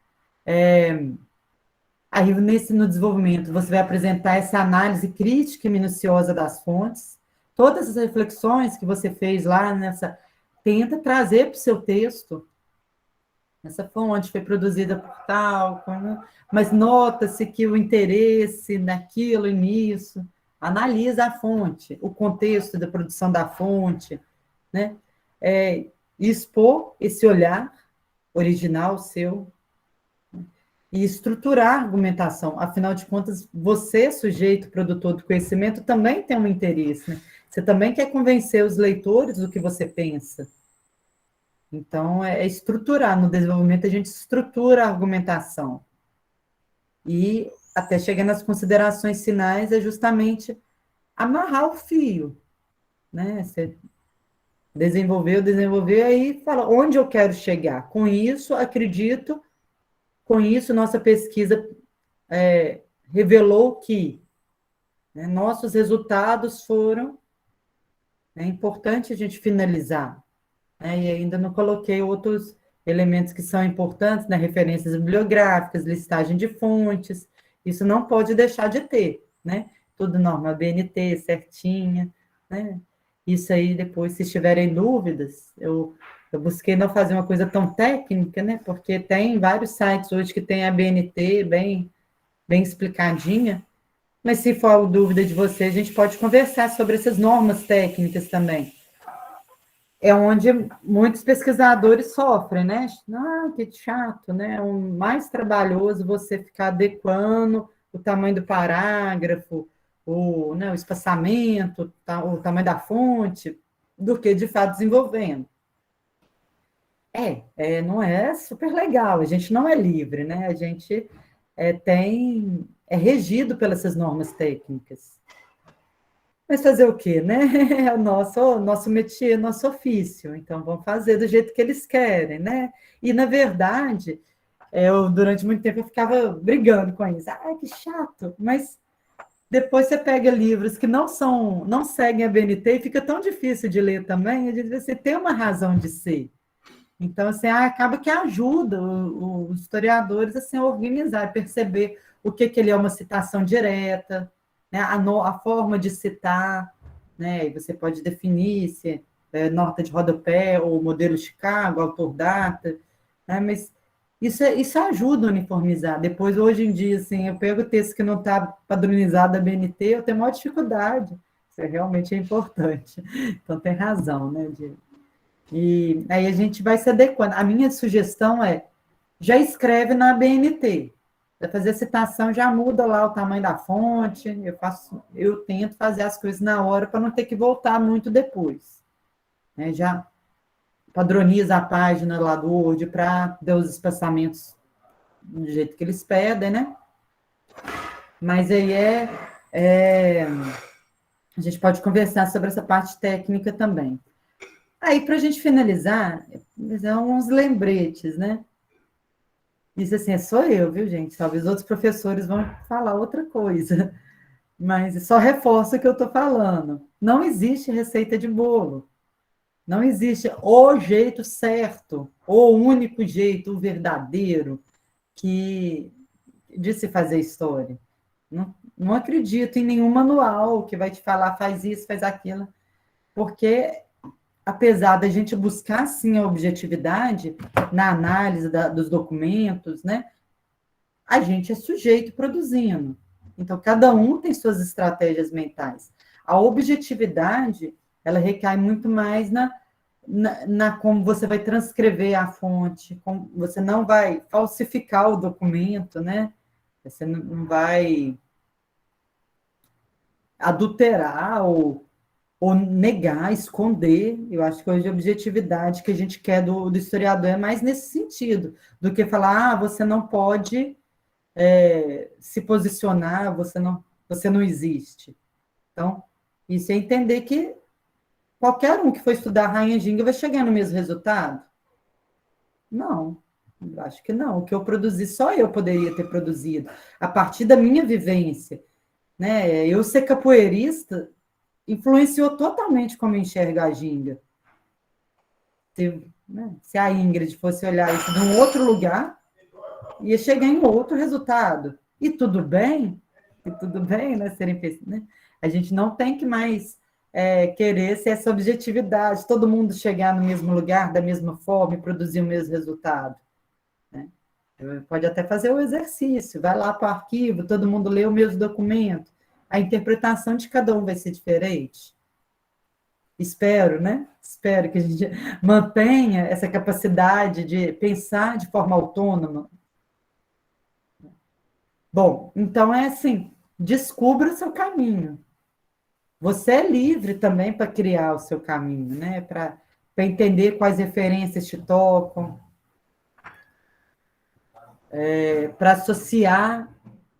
Aí, no desenvolvimento, você vai apresentar essa análise crítica e minuciosa das fontes, todas as reflexões que você fez lá tenta trazer para o seu texto. Essa fonte foi produzida por tal, mas nota-se que o interesse naquilo e nisso. Analisa a fonte, o contexto da produção da fonte, né? e expor esse olhar original seu, e estruturar a argumentação. Afinal de contas, você, sujeito, produtor do conhecimento, também tem um interesse, né? Você também quer convencer os leitores do que você pensa. Então, é estruturar. No desenvolvimento, a gente estrutura a argumentação. E, até chegar nas considerações finais, é justamente amarrar o fio, né? Você desenvolveu, aí fala, onde eu quero chegar? Com isso, acredito, com isso, nossa pesquisa revelou que, né, nossos resultados foram... É importante a gente finalizar, né? E ainda não coloquei outros elementos que são importantes, né? Referências bibliográficas, listagem de fontes, isso não pode deixar de ter, né? Tudo norma BNT, certinha, né? Isso aí, depois, se tiverem dúvidas, eu busquei não fazer uma coisa tão técnica, né? Porque tem vários sites hoje que tem a BNT bem explicadinha, mas se for dúvida de você, a gente pode conversar sobre essas normas técnicas também. É onde muitos pesquisadores sofrem, né? Ah, que chato, né? O mais trabalhoso você ficar adequando o tamanho do parágrafo, né, o espaçamento, o tamanho da fonte, do que de fato desenvolvendo. Não é super legal, a gente não é livre, né? A gente é regido pelas essas normas técnicas. Mas fazer o quê, né? É o nosso métier, nosso ofício. Então, vão fazer do jeito que eles querem, né? E, na verdade, durante muito tempo, eu ficava brigando com isso. Ah, que chato! Mas depois você pega livros que não seguem a BNT e fica tão difícil de ler também, a gente você tem uma razão de ser. Então, assim, acaba que ajuda os historiadores assim, a organizar, a perceber o que ele é uma citação direta, né? A forma de citar, né? E você pode definir se é nota de rodapé ou modelo Chicago, autor-data, né? Mas isso ajuda a uniformizar. Depois, hoje em dia, assim, eu pego o texto que não está padronizado da BNT, eu tenho maior dificuldade. Isso realmente é importante. Então, tem razão, né, Diego? E aí a gente vai se adequando. A minha sugestão já escreve na BNT. Vai fazer citação, já muda lá o tamanho da fonte. Eu tento fazer as coisas na hora para não ter que voltar muito depois, né? Já padroniza a página lá do Word para dar os espaçamentos do jeito que eles pedem, né? Mas aí a gente pode conversar sobre essa parte técnica também. Aí, para a gente finalizar, uns lembretes, né? Isso, assim, sou eu, viu, gente? Talvez outros professores vão falar outra coisa, mas só reforça o que eu estou falando. Não existe receita de bolo. Não existe o jeito certo, o único jeito, o verdadeiro, de se fazer história. Não acredito em nenhum manual que vai te falar faz isso, faz aquilo, porque apesar da gente buscar, sim, a objetividade na análise dos documentos, né? A gente é sujeito produzindo. Então, cada um tem suas estratégias mentais. A objetividade, ela recai muito mais na como você vai transcrever a fonte, como você não vai falsificar o documento, né? Você não vai adulterar ou negar, esconder. Eu acho que hoje a objetividade que a gente quer do historiador é mais nesse sentido, do que falar, você não pode se posicionar, você não existe. Então, isso é entender que qualquer um que for estudar Rainha Ginga vai chegar no mesmo resultado? Não, eu acho que não. O que eu produzi, só eu poderia ter produzido, a partir da minha vivência, né? Eu ser capoeirista influenciou totalmente como eu enxergo a ginga. Se a Ingrid fosse olhar isso de um outro lugar, ia chegar em outro resultado. E tudo bem, né? Né? A gente não tem que mais querer ser essa objetividade, todo mundo chegar no mesmo lugar, da mesma forma e produzir o mesmo resultado. Né? Pode até fazer o exercício, vai lá para o arquivo, todo mundo lê o mesmo documento, a interpretação de cada um vai ser diferente. Espero, né? Espero que a gente mantenha essa capacidade de pensar de forma autônoma. Bom, então é assim, descubra o seu caminho. Você é livre também para criar o seu caminho, né? Para entender quais referências te tocam, para associar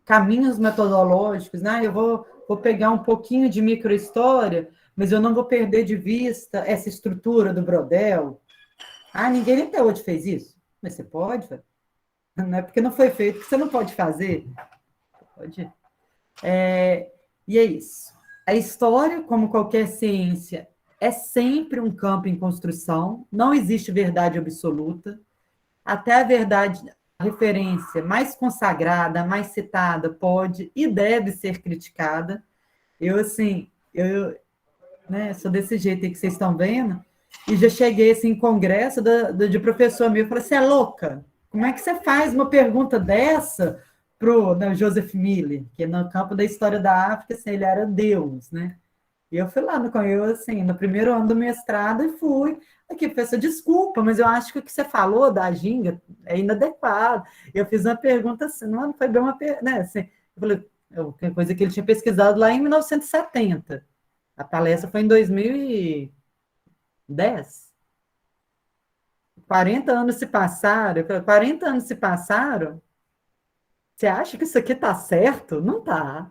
caminhos metodológicos, né? Eu vou pegar um pouquinho de microhistória, mas eu não vou perder de vista essa estrutura do Brodel. Ah, ninguém até hoje fez isso. Mas você pode, não é porque não foi feito que você não pode fazer. Pode. E é isso. A história, como qualquer ciência, é sempre um campo em construção, não existe verdade absoluta. Até a verdade, a referência mais consagrada, mais citada, pode e deve ser criticada. Eu, assim, né, sou desse jeito aí que vocês estão vendo, e já cheguei assim, em congresso de professor meu, eu falei, você é louca? Como é que você faz uma pergunta dessa para o Joseph Miller, que no campo da história da África, assim, ele era Deus, né? E eu fui lá assim, no primeiro ano do mestrado e fui. Aqui, professor, desculpa, mas eu acho que o que você falou da ginga é inadequado. Eu fiz uma pergunta assim, não foi bem uma pergunta, né? Assim, eu falei, coisa que ele tinha pesquisado lá em 1970. A palestra foi em 2010. 40 anos se passaram. Eu falei, 40 anos se passaram? Você acha que isso aqui está certo? Não está.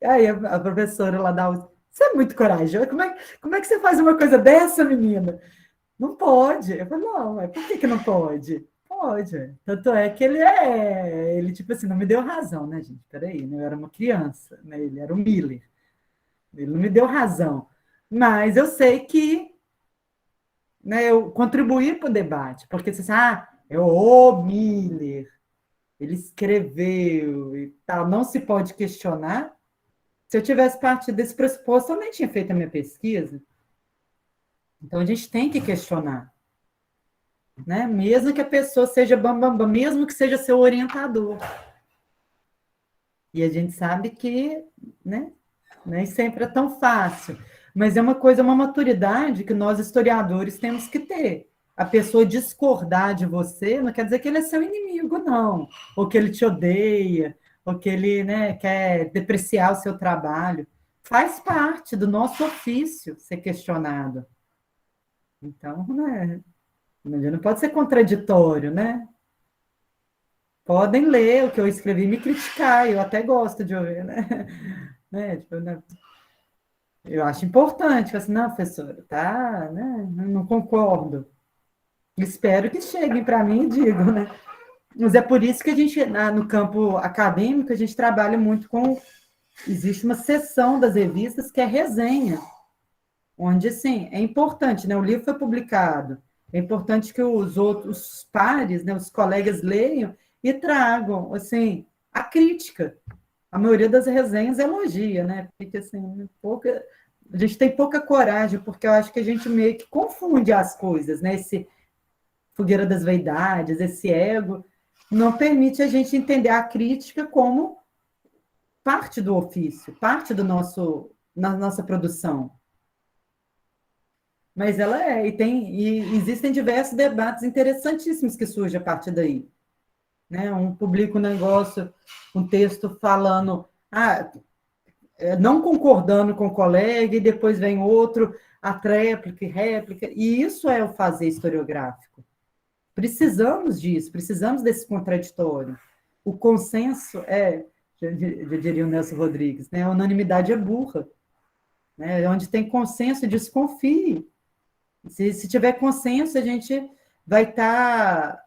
Aí a professora lá da USP, você é muito corajosa. Como é que você faz uma coisa dessa, menina? Não pode. Eu falei, não, mas por que não pode? Pode. Tanto é que ele tipo assim, não me deu razão, né, gente? Peraí, né? Eu era uma criança, né? Ele era o Miller. Ele não me deu razão. Mas eu sei que, né, eu contribuí para o debate, porque você sabe, é o Miller, ele escreveu e tal, não se pode questionar. Se eu tivesse partido desse pressuposto, eu nem tinha feito a minha pesquisa. Então, a gente tem que questionar, né? Mesmo que a pessoa seja bambambam, mesmo que seja seu orientador. E a gente sabe que, né, nem sempre é tão fácil, mas é uma coisa, uma maturidade que nós historiadores temos que ter. A pessoa discordar de você não quer dizer que ele é seu inimigo, não, ou que ele te odeia, ou que ele, né, quer depreciar o seu trabalho. Faz parte do nosso ofício ser questionado. Então, né, não pode ser contraditório, né? Podem ler o que eu escrevi e me criticar, eu até gosto de ouvir, né? Né? Tipo, né? Eu acho importante, assim, não, professora, tá, né? Não concordo. Espero que cheguem para mim e digam, né? Mas é por isso que a gente, no campo acadêmico, a gente trabalha muito com. Existe uma seção das revistas que é resenha, onde, assim, é importante, né? O livro foi publicado, é importante que os outros pares, né, os colegas leiam e tragam, assim, a crítica. A maioria das resenhas elogia, né? Porque, assim, a gente tem pouca coragem, porque eu acho que a gente meio que confunde as coisas, né? Esse fogueira das vaidades, esse ego, não permite a gente entender a crítica como parte do ofício, parte na nossa produção. Mas ela é, e existem diversos debates interessantíssimos que surgem a partir daí. Né? Um publica um negócio, um texto falando, não concordando com o colega, e depois vem outro, a tréplica e réplica, e isso é o fazer historiográfico. Precisamos disso, precisamos desse contraditório. O consenso já diria o Nelson Rodrigues, né? A unanimidade é burra. Né? Onde tem consenso, desconfie. Se tiver consenso, a gente vai estar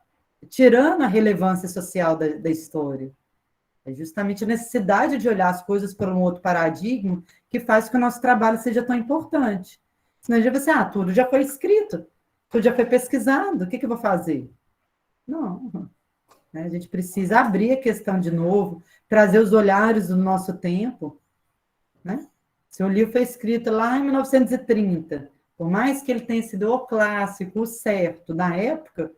tirando a relevância social da história. É justamente a necessidade de olhar as coisas por um outro paradigma que faz com que o nosso trabalho seja tão importante. Senão a gente vai assim, tudo já foi escrito, tudo já foi pesquisado, o que eu vou fazer? Não. Né? A gente precisa abrir a questão de novo, trazer os olhares do nosso tempo. Né? Se o livro foi escrito lá em 1930, por mais que ele tenha sido o clássico, o certo, na época,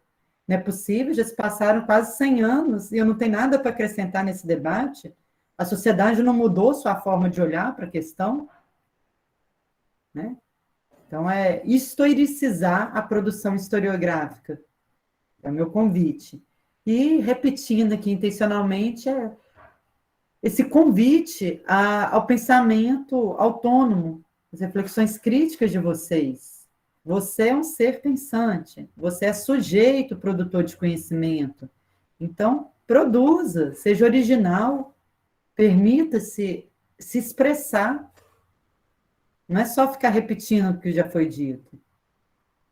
não é possível, já se passaram quase 100 anos e eu não tenho nada para acrescentar nesse debate. A sociedade não mudou sua forma de olhar para a questão. Né? Então, é historicizar a produção historiográfica. É o meu convite. E, repetindo aqui intencionalmente, esse convite ao pensamento autônomo, as reflexões críticas de vocês. Você é um ser pensante, você é sujeito produtor de conhecimento. Então, produza, seja original, permita-se se expressar. Não é só ficar repetindo o que já foi dito,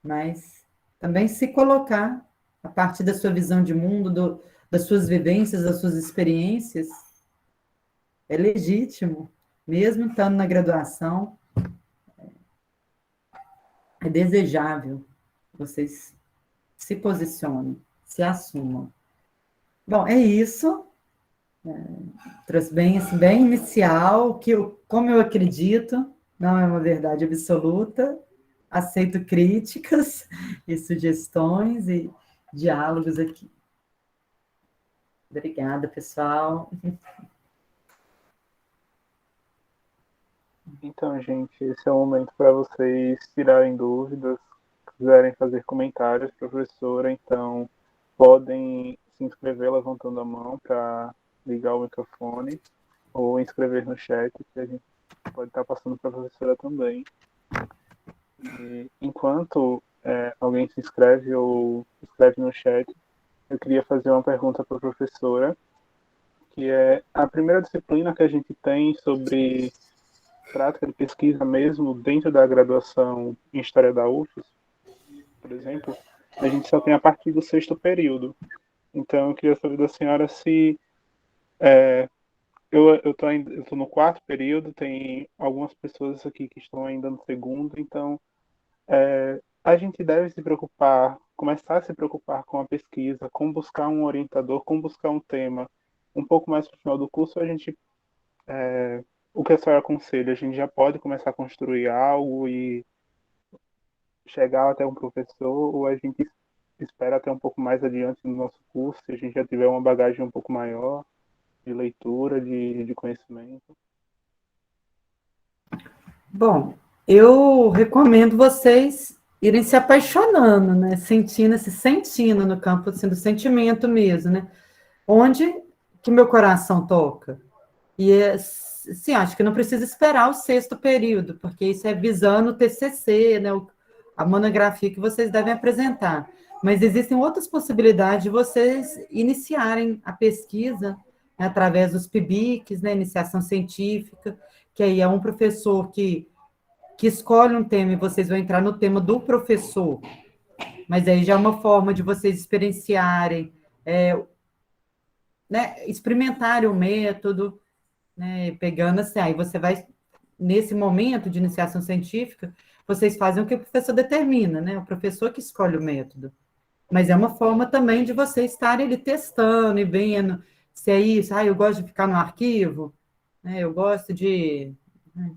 mas também se colocar a partir da sua visão de mundo, das suas vivências, das suas experiências. É legítimo, mesmo estando na graduação, é desejável vocês se posicionem, se assumam. Bom, é isso. Trouxe bem, assim, bem inicial, como eu acredito, não é uma verdade absoluta, aceito críticas e sugestões e diálogos aqui. Obrigada, pessoal. Então, gente, esse é o momento para vocês tirarem dúvidas, quiserem fazer comentários, professora, então podem se inscrever levantando a mão para ligar o microfone ou inscrever no chat, que a gente pode estar passando para a professora também. E enquanto alguém se inscreve ou escreve no chat, eu queria fazer uma pergunta para a professora, que é a primeira disciplina que a gente tem sobre prática de pesquisa mesmo dentro da graduação em História da UFES, por exemplo, a gente só tem a partir do 6º período. Então, eu queria saber da senhora se eu estou no 4º período, tem algumas pessoas aqui que estão ainda no 2º, então a gente deve se preocupar, começar a se preocupar com a pesquisa, com buscar um orientador, com buscar um tema um pouco mais para o final do curso, a gente o que a senhora aconselha? A gente já pode começar a construir algo e chegar até um professor, ou a gente espera até um pouco mais adiante no nosso curso, se a gente já tiver uma bagagem um pouco maior de leitura, de conhecimento? Bom, eu recomendo vocês irem se apaixonando, né? Se sentindo no campo assim, do sentimento mesmo, né? Onde que meu coração toca? E, sim, acho que não precisa esperar o 6º período, porque isso é visando o TCC, né? A monografia que vocês devem apresentar. Mas existem outras possibilidades de vocês iniciarem a pesquisa, né, através dos PIBICs, né? Iniciação científica, que aí é um professor que escolhe um tema e vocês vão entrar no tema do professor. Mas aí já é uma forma de vocês experienciarem, né, experimentarem o método, né, pegando assim, aí você vai, nesse momento de iniciação científica, vocês fazem o que o professor determina, né, o professor que escolhe o método. Mas é uma forma também de vocês estarem ali testando e vendo se é isso, eu gosto de ficar no arquivo, né, eu gosto de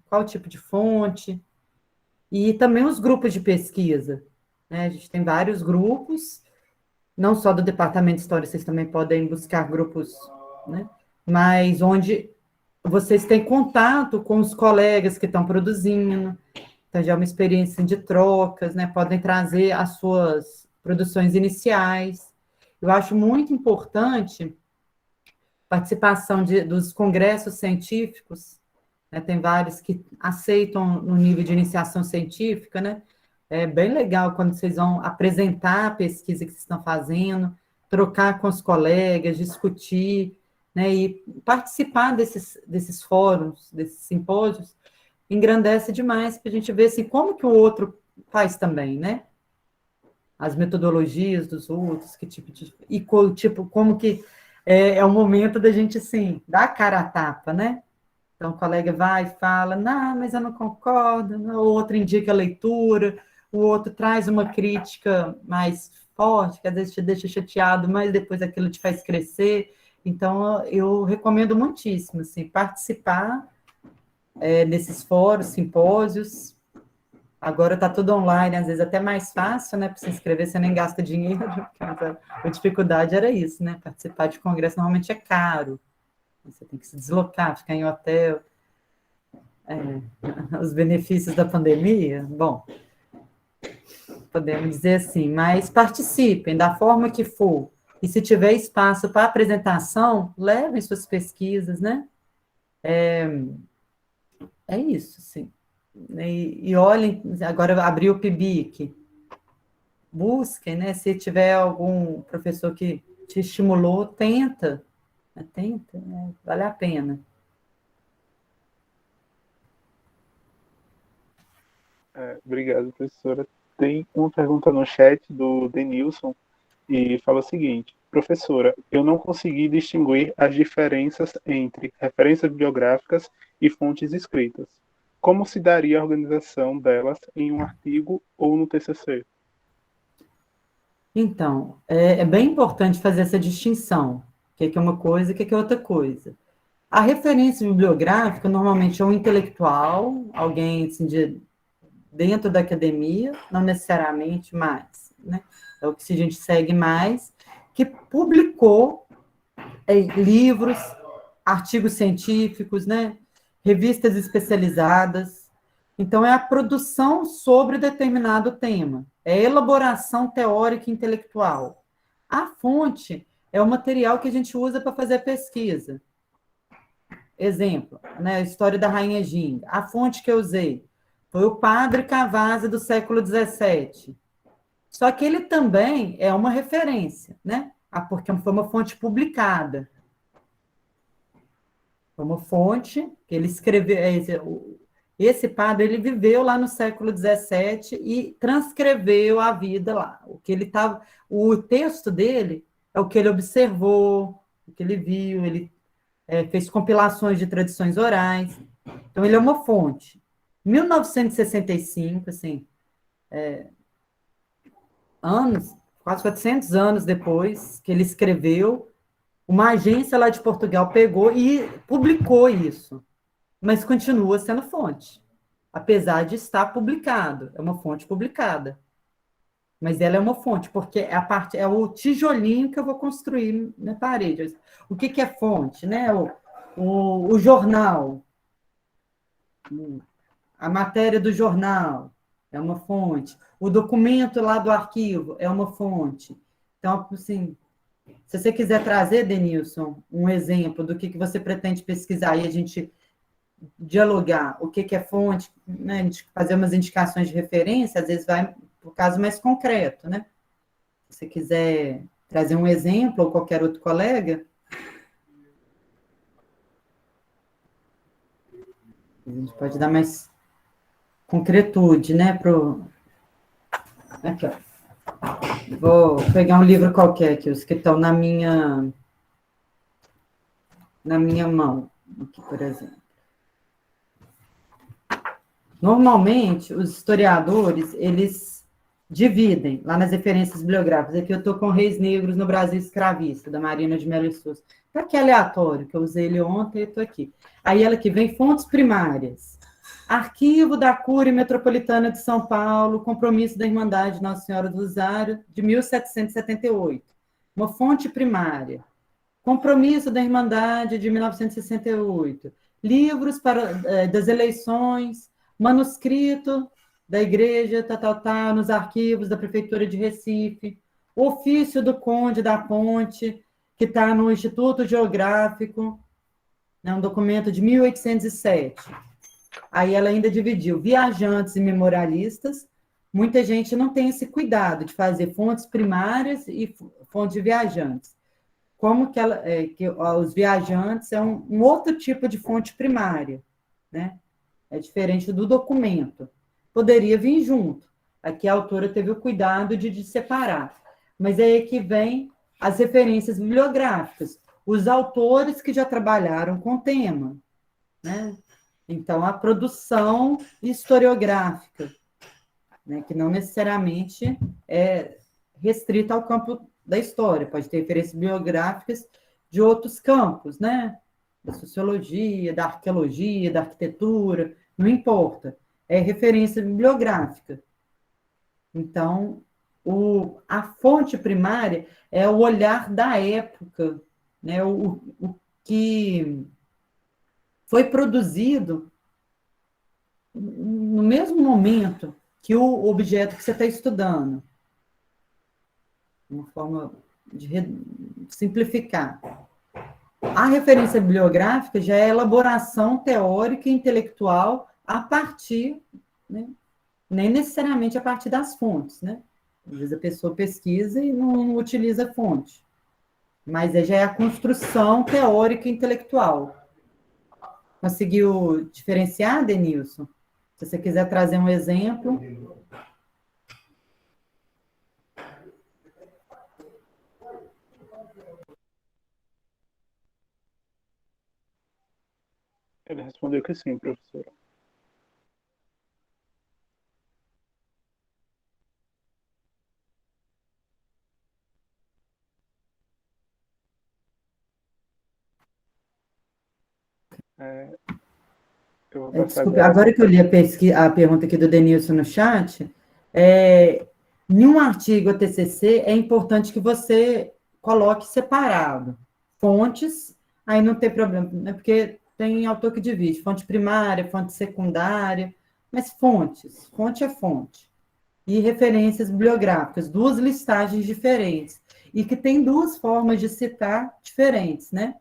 qual tipo de fonte, e também os grupos de pesquisa, né, a gente tem vários grupos, não só do Departamento de História, vocês também podem buscar grupos, né, mas onde vocês têm contato com os colegas que estão produzindo, então já é uma experiência de trocas, né? Podem trazer as suas produções iniciais. Eu acho muito importante a participação dos congressos científicos, né? Tem vários que aceitam no nível de iniciação científica, né? É bem legal quando vocês vão apresentar a pesquisa que vocês estão fazendo, trocar com os colegas, discutir, né, e participar desses fóruns, desses simpósios, engrandece demais para a gente ver assim, como que o outro faz também, né? As metodologias dos outros, que tipo de. E tipo, como que é o momento da gente assim, dar a cara a tapa, né? Então o colega vai e fala, não, mas eu não concordo, o outro indica a leitura, o outro traz uma crítica mais forte, que às vezes te deixa chateado, mas depois aquilo te faz crescer. Então, eu recomendo muitíssimo assim, participar desses fóruns, simpósios. Agora está tudo online, às vezes até mais fácil, né? Para se inscrever, você nem gasta dinheiro. A dificuldade era isso, né? Participar de congresso normalmente é caro. Você tem que se deslocar, ficar em hotel. Os benefícios da pandemia, bom, podemos dizer assim, mas participem da forma que for. E se tiver espaço para apresentação, levem suas pesquisas, né? É isso, sim. E olhem, agora abriu o PIBIC, busquem, né? Se tiver algum professor que te estimulou, tenta, tenta, né? Vale a pena. Obrigado, professora. Tem uma pergunta no chat do Denilson e fala o seguinte: professora, eu não consegui distinguir as diferenças entre referências bibliográficas e fontes escritas. Como se daria a organização delas em um artigo ou no TCC? Então, é bem importante fazer essa distinção, o que é uma coisa e o que é outra coisa. A referência bibliográfica, normalmente, é um intelectual, alguém assim, dentro da academia, não necessariamente mais, né? É o que a gente segue mais, que publicou livros, artigos científicos, né? Revistas especializadas. Então, é a produção sobre determinado tema, é a elaboração teórica e intelectual. A fonte é o material que a gente usa para fazer a pesquisa. Exemplo, né, a história da Rainha Ginga. A fonte que eu usei foi o Padre Cavazzi do século XVII. Só que ele também é uma referência, né? Porque foi uma fonte publicada. Foi uma fonte que ele escreveu. Esse padre ele viveu lá no século XVII e transcreveu a vida lá. O texto dele é o que ele observou, o que ele viu, ele fez compilações de tradições orais. Então, ele é uma fonte. 1965, assim, quase 400 anos depois que ele escreveu, uma agência lá de Portugal pegou e publicou isso, mas continua sendo fonte, apesar de estar publicado, é uma fonte publicada. Mas ela é uma fonte, porque é o tijolinho que eu vou construir na parede. O que é fonte? Né? O jornal, a matéria do jornal é uma fonte, o documento lá do arquivo é uma fonte. Então, assim, se você quiser trazer, Denilson, um exemplo do que você pretende pesquisar e a gente dialogar o que é fonte, né, a gente fazer umas indicações de referência, às vezes vai para o caso mais concreto, né? Se você quiser trazer um exemplo ou qualquer outro colega, a gente pode dar mais concretude, né? Aqui, ó. Vou pegar um livro qualquer aqui, os que estão na minha mão, aqui, por exemplo. Normalmente, os historiadores, eles dividem lá nas referências bibliográficas. Aqui eu estou com Reis Negros no Brasil Escravista, da Marina de Mello e Souza. Está aqui aleatório, que eu usei ele ontem e estou aqui. Aí ela que vem fontes primárias. Arquivo da Cúria Metropolitana de São Paulo, Compromisso da Irmandade Nossa Senhora do Rosário, de 1778. Uma fonte primária. Compromisso da Irmandade, de 1968. Livros das eleições, manuscrito da igreja, nos arquivos da Prefeitura de Recife, ofício do Conde da Ponte, que está no Instituto Geográfico, né, um documento de 1807. Aí ela ainda dividiu viajantes e memorialistas. Muita gente não tem esse cuidado de fazer fontes primárias e fontes de viajantes. Como que os viajantes é um outro tipo de fonte primária, né? É diferente do documento. Poderia vir junto. Aqui a autora teve o cuidado de separar. Mas é aí que vem as referências bibliográficas, os autores que já trabalharam com o tema, né? Então, a produção historiográfica, né, que não necessariamente é restrita ao campo da história, pode ter referências bibliográficas de outros campos, né? Da sociologia, da arqueologia, da arquitetura, não importa. É referência bibliográfica. Então, a fonte primária é o olhar da época, né? O que foi produzido no mesmo momento que o objeto que você está estudando. Uma forma de simplificar. A referência bibliográfica já é elaboração teórica e intelectual a partir, né, nem necessariamente a partir das fontes, né? Às vezes a pessoa pesquisa e não utiliza a fonte, mas já é a construção teórica e intelectual. Conseguiu diferenciar, Denilson? Se você quiser trazer um exemplo. Ele respondeu que sim, professora. Eu vou passar Desculpe, agora. agora que eu li a pergunta aqui do Denilson no chat, em um artigo a TCC, é importante que você coloque separado fontes, aí não tem problema, né? Porque tem autor que divide, fonte primária, fonte secundária, mas fonte é fonte. E referências bibliográficas, duas listagens diferentes, e que tem duas formas de citar diferentes, né?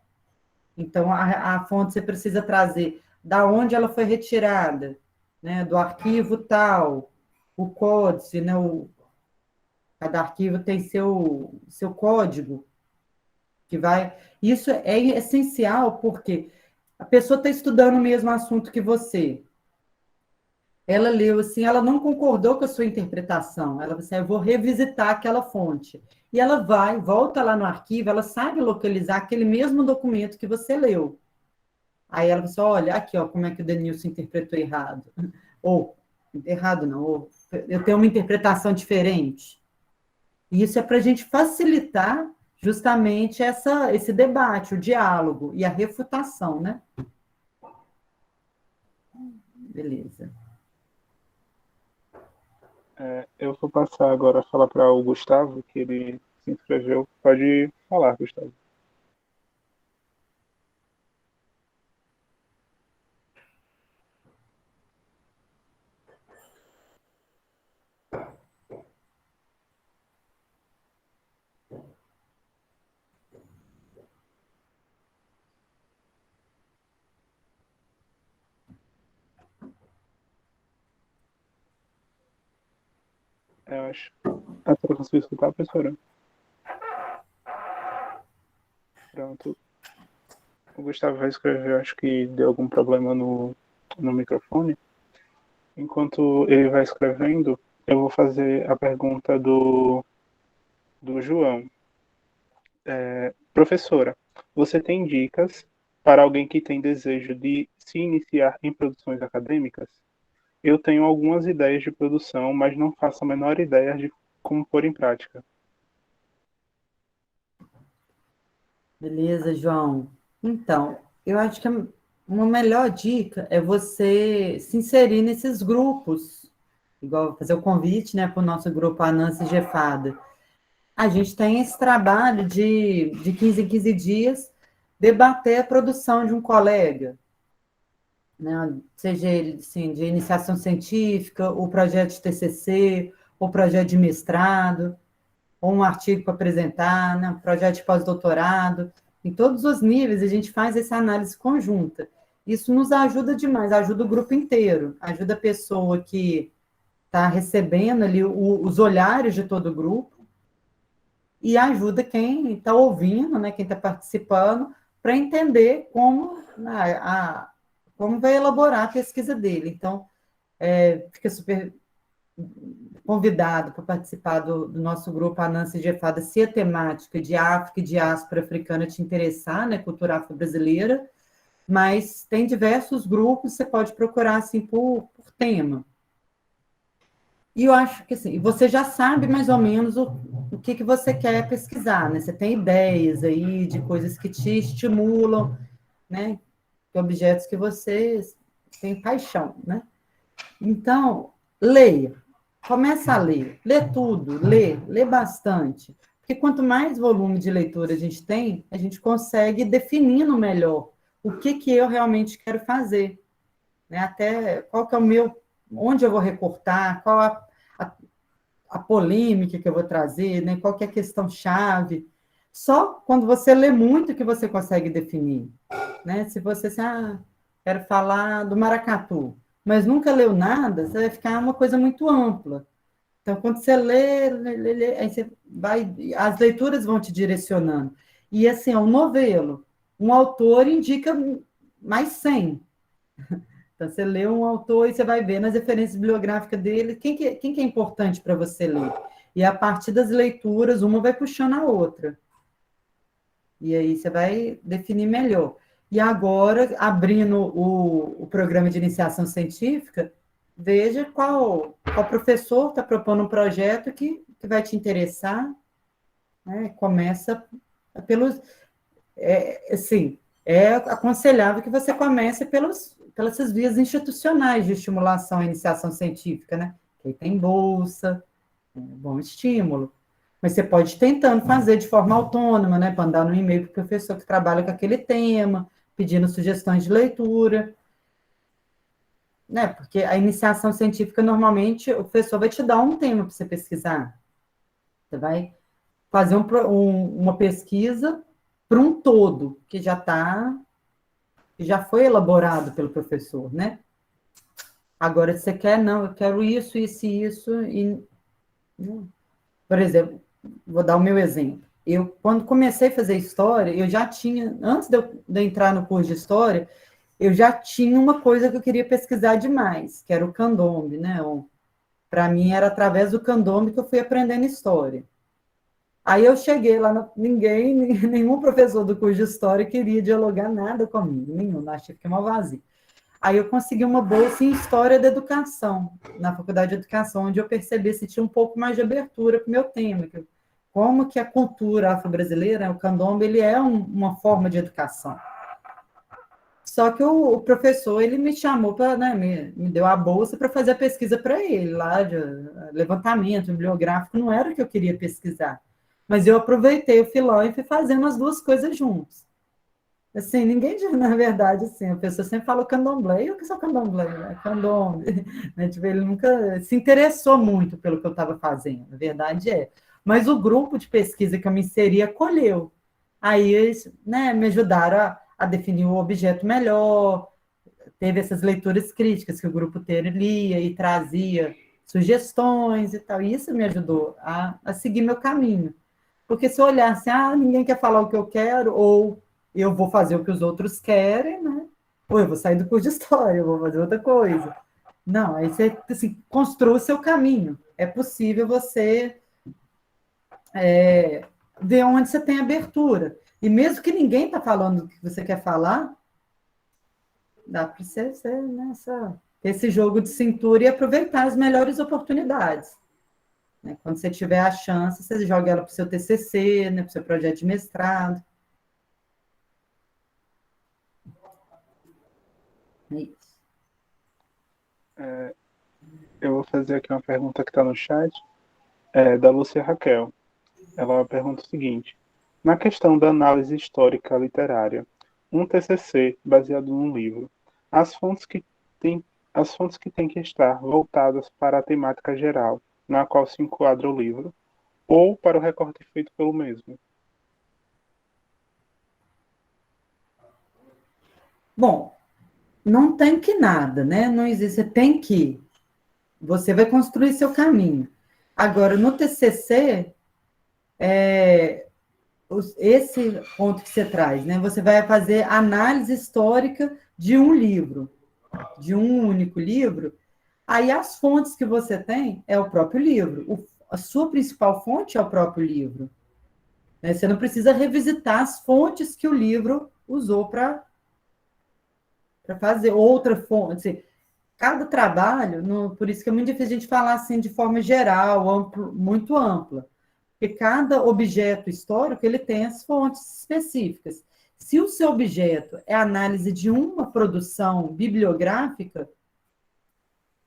Então, a fonte você precisa trazer da onde ela foi retirada, né? Do arquivo tal, o códice, né? Cada arquivo tem seu código que vai. Isso é essencial porque a pessoa está estudando o mesmo assunto que você. Ela leu assim, ela não concordou com a sua interpretação. Ela disse, eu vou revisitar aquela fonte. E ela vai, volta lá no arquivo, ela sabe localizar aquele mesmo documento que você leu. Aí ela disse, olha, aqui, ó, como é que o Denilson interpretou errado. Ou, errado não, ou, eu tenho uma interpretação diferente. E isso é para a gente facilitar justamente esse debate, o diálogo e a refutação, né? Beleza. Eu vou passar agora a falar para o Gustavo, que ele se inscreveu. Pode falar, Gustavo. Eu acho. Ah, você conseguiu escutar, professora? Pronto. O Gustavo vai escrever, acho que deu algum problema no microfone. Enquanto ele vai escrevendo, eu vou fazer a pergunta do João. Professora, você tem dicas para alguém que tem desejo de se iniciar em produções acadêmicas? Eu tenho algumas ideias de produção, mas não faço a menor ideia de como pôr em prática. Beleza, João. Então, eu acho que uma melhor dica é você se inserir nesses grupos, igual fazer o convite, né, para o nosso grupo Anansi Gefada. A gente tem esse trabalho de 15 em 15 dias debater a produção de um colega, né, seja ele assim, de iniciação científica, o projeto de TCC, o projeto de mestrado, ou um artigo para apresentar, né, um projeto de pós-doutorado. Em todos os níveis, a gente faz essa análise conjunta. Isso nos ajuda demais, ajuda o grupo inteiro, ajuda a pessoa que está recebendo ali os olhares de todo o grupo e ajuda quem está ouvindo, né, quem está participando, para entender como vai elaborar a pesquisa dele. Então, fica super convidado para participar do nosso grupo Anansi Gefada, se a temática de África e diáspora africana te interessar, né, cultura afro-brasileira, mas tem diversos grupos, você pode procurar assim por tema. E eu acho que assim, você já sabe mais ou menos o que você quer pesquisar, né? Você tem ideias aí de coisas que te estimulam, né? De objetos que você tem paixão, né? Então, leia. Começa a ler. Lê tudo, lê bastante. Porque quanto mais volume de leitura a gente tem, a gente consegue definindo melhor o que eu realmente quero fazer. Né? Até qual que é o meu onde eu vou recortar, qual a, a polêmica que eu vou trazer, né? Qual que é a questão-chave. Só quando você lê muito que você consegue definir. Né? Se você quero falar do maracatu, mas nunca leu nada, você vai ficar uma coisa muito ampla. Então, quando você lê, aí você vai, as leituras vão te direcionando. E assim, é um novelo. Um autor indica mais 100. Então, você lê um autor e você vai ver nas referências bibliográficas dele quem que é importante para você ler. E a partir das leituras, uma vai puxando a outra. E aí você vai definir melhor. E agora, abrindo o programa de iniciação científica, veja qual professor está propondo um projeto que vai te interessar. Né? Começa pelos. Assim, é aconselhável que você comece pelas essas vias institucionais de estimulação à iniciação científica, né? Que aí tem bolsa, é um bom estímulo. Mas você pode ir tentando fazer de forma autônoma, né? Mandar no e-mail para o professor que trabalha com aquele tema, pedindo sugestões de leitura, né? Porque a iniciação científica, normalmente, o professor vai te dar um tema para você pesquisar. Você vai fazer uma pesquisa para um todo, que já foi elaborado pelo professor, né? Agora, se você quer, não, eu quero isso, isso e isso, e, por exemplo, vou dar o meu exemplo. Eu, quando comecei a fazer história, eu já tinha, antes de eu entrar no curso de história, eu já tinha uma coisa que eu queria pesquisar demais, que era o candomblé, né? Para mim, era através do candomblé que eu fui aprendendo história. Aí eu cheguei lá, nenhum professor do curso de história queria dialogar nada comigo, nenhum, achei que é uma vazia. Aí eu consegui uma bolsa em História da Educação, na Faculdade de Educação, onde eu percebi se tinha um pouco mais de abertura para o meu tema, como que a cultura afro-brasileira, o candomblé, ele é uma forma de educação. Só que o professor, ele me chamou para, né, me deu a bolsa para fazer a pesquisa para ele, lá de levantamento bibliográfico, não era o que eu queria pesquisar. Mas eu aproveitei o filão e fui fazendo as duas coisas juntos. Assim, ninguém, na verdade, assim, a pessoa sempre fala candomblé, eu que sou candomblé, né? Candomblé, né? Tipo, ele nunca se interessou muito pelo que eu estava fazendo, a verdade é. Mas o grupo de pesquisa que eu me inseri acolheu. Aí eles, né, me ajudaram a definir o objeto melhor, teve essas leituras críticas que o grupo inteiro lia e trazia sugestões e tal, e isso me ajudou a seguir meu caminho. Porque se eu olhar assim, ninguém quer falar o que eu quero, ou eu vou fazer o que os outros querem, né? Ou eu vou sair do curso de história, eu vou fazer outra coisa. Não, aí você assim, construa o seu caminho. É possível você ver onde você tem abertura. E mesmo que ninguém está falando o que você quer falar, dá para você ter esse jogo de cintura e aproveitar as melhores oportunidades. Né? Quando você tiver a chance, você joga ela para o seu TCC, né, para o seu projeto de mestrado. É isso. Eu vou fazer aqui uma pergunta que está no chat, da Lúcia Raquel. Ela pergunta o seguinte: na questão da análise histórica literária, um TCC baseado num livro, as fontes que têm as fontes que têm que estar voltadas para a temática geral, na qual se enquadra o livro, ou para o recorte feito pelo mesmo. Bom, não tem que nada, né? Não existe, você tem que. Você vai construir seu caminho. Agora, no TCC, esse ponto que você traz, né? Você vai fazer análise histórica de um livro, de um único livro. Aí as fontes que você tem é o próprio livro. A sua principal fonte é o próprio livro. Né? Você não precisa revisitar as fontes que o livro usou para fazer outra fonte. Assim, cada trabalho, por isso que é muito difícil a gente falar assim de forma geral, muito ampla. Porque cada objeto histórico ele tem as fontes específicas. Se o seu objeto é a análise de uma produção bibliográfica,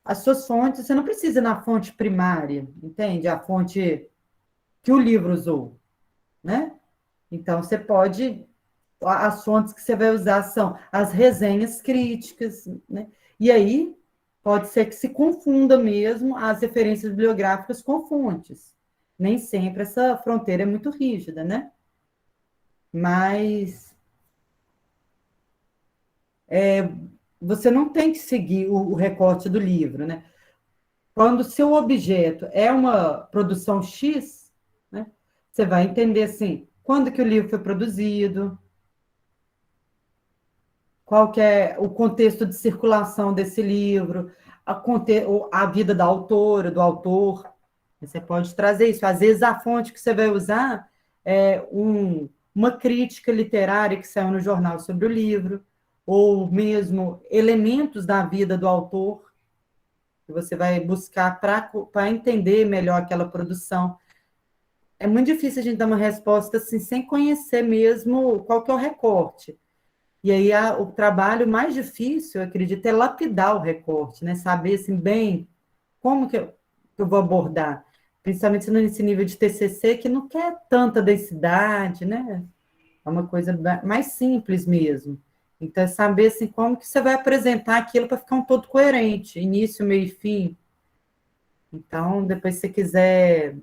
as suas fontes, você não precisa ir na fonte primária, entende? A fonte que o livro usou, né? Então, você pode... As fontes que você vai usar são as resenhas críticas, né? E aí, pode ser que se confunda mesmo as referências bibliográficas com fontes. Nem sempre essa fronteira é muito rígida, né? Mas você não tem que seguir o recorte do livro, né? Quando o seu objeto é uma produção X, né, você vai entender assim, quando que o livro foi produzido, qual que é o contexto de circulação desse livro, a vida da autora, do autor. Você pode trazer isso. Às vezes a fonte que você vai usar é uma crítica literária que saiu no jornal sobre o livro, ou mesmo elementos da vida do autor que você vai buscar para entender melhor aquela produção. É muito difícil a gente dar uma resposta assim, sem conhecer mesmo qual que é o recorte. E aí o trabalho mais difícil, eu acredito, é lapidar o recorte, né? Saber assim, bem como que eu vou abordar. Principalmente nesse nível de TCC, que não quer tanta densidade, né? É uma coisa mais simples mesmo. Então, é saber assim, como que você vai apresentar aquilo para ficar um todo coerente, início, meio e fim. Então, depois, se você quiser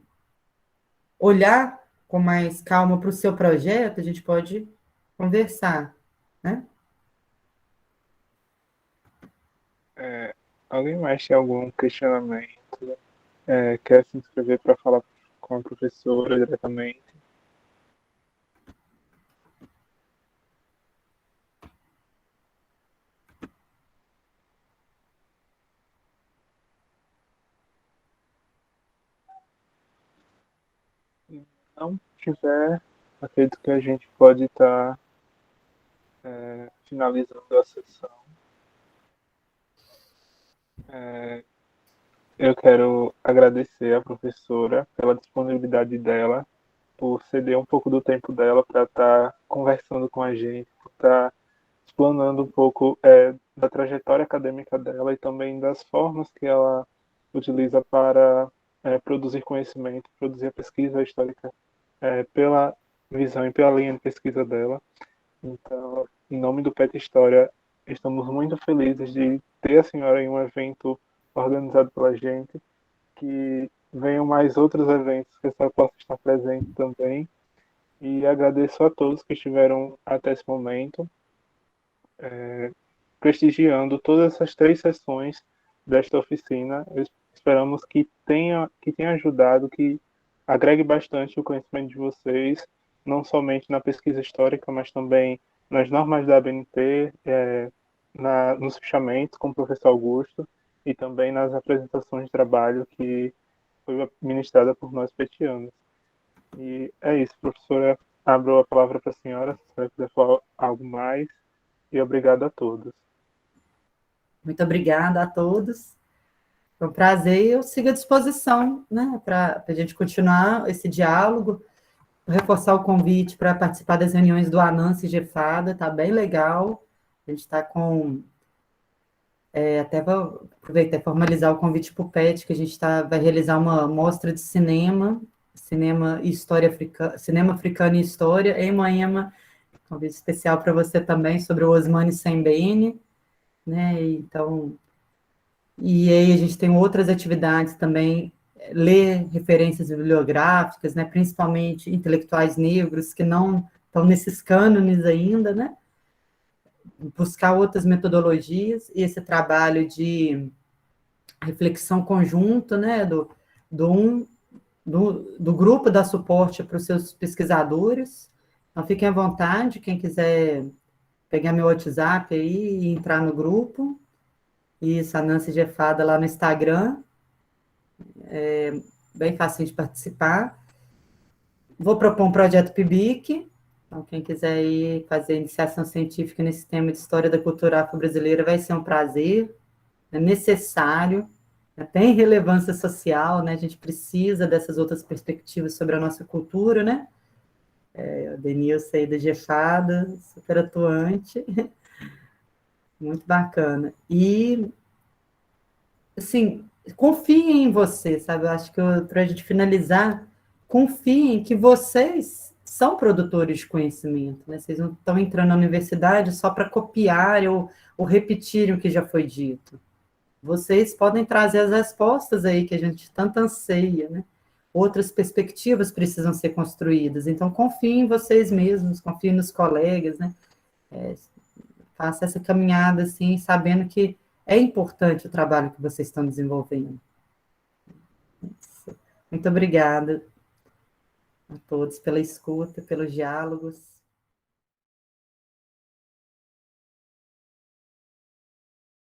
olhar com mais calma para o seu projeto, a gente pode conversar, né? Alguém mais tem algum questionamento? Quer se inscrever para falar com a professora diretamente? Se não tiver, acredito que a gente pode estar finalizando a sessão. Eu quero agradecer à professora pela disponibilidade dela, por ceder um pouco do tempo dela para estar conversando com a gente, por estar explanando um pouco da trajetória acadêmica dela e também das formas que ela utiliza para produzir conhecimento, produzir a pesquisa histórica pela visão e pela linha de pesquisa dela. Então, em nome do PET História, estamos muito felizes de ter a senhora em um evento organizado pela gente, que venham mais outros eventos que a senhora possa estar presente também. E agradeço a todos que estiveram até esse momento, prestigiando todas essas 3 sessões desta oficina. Esperamos que tenha ajudado, que agregue bastante o conhecimento de vocês, não somente na pesquisa histórica, mas também nas normas da ABNT, nos fichamentos com o professor Augusto e também nas apresentações de trabalho que foi ministrada por nós petianos. E é isso, professora. Abro a palavra para a senhora, se a senhora quiser falar algo mais, e obrigado a todos. Muito obrigada a todos. Foi um prazer e eu sigo à disposição, né, para a gente continuar esse diálogo, reforçar o convite para participar das reuniões do Anansi Gefada, está bem legal. A gente está com... até vou aproveitar e formalizar o convite para o PET, que a gente vai realizar uma mostra de cinema e história africana, cinema africano e história, em Moema, convite especial para você também, sobre o Osmani Sembene, né, então... E aí a gente tem outras atividades também, ler referências bibliográficas, né, principalmente intelectuais negros que não estão nesses cânones ainda, né, buscar outras metodologias, e esse trabalho de reflexão conjunta, né, do grupo dá suporte para os seus pesquisadores. Então, fiquem à vontade, quem quiser pegar meu WhatsApp aí e entrar no grupo. Isso, a Nancy Gefada lá no Instagram. Bem fácil de participar. Vou propor um projeto PIBIC. Então, quem quiser ir fazer iniciação científica nesse tema de história da cultura afro-brasileira vai ser um prazer. É necessário, tem relevância social, né? A gente precisa dessas outras perspectivas sobre a nossa cultura, né? A Denilson aí da Gefada, super atuante. Muito bacana. E, assim, confiem em você, sabe? Eu acho que para a gente finalizar, confiem que vocês são produtores de conhecimento, né? Vocês não estão entrando na universidade só para copiar ou repetirem o que já foi dito. vocês podem trazer as respostas aí que a gente tanto anseia, né? Outras perspectivas precisam ser construídas. Então, confiem em vocês mesmos, confiem nos colegas, né? Faça essa caminhada, assim, sabendo que é importante o trabalho que vocês estão desenvolvendo. Muito obrigada a todos pela escuta, pelos diálogos.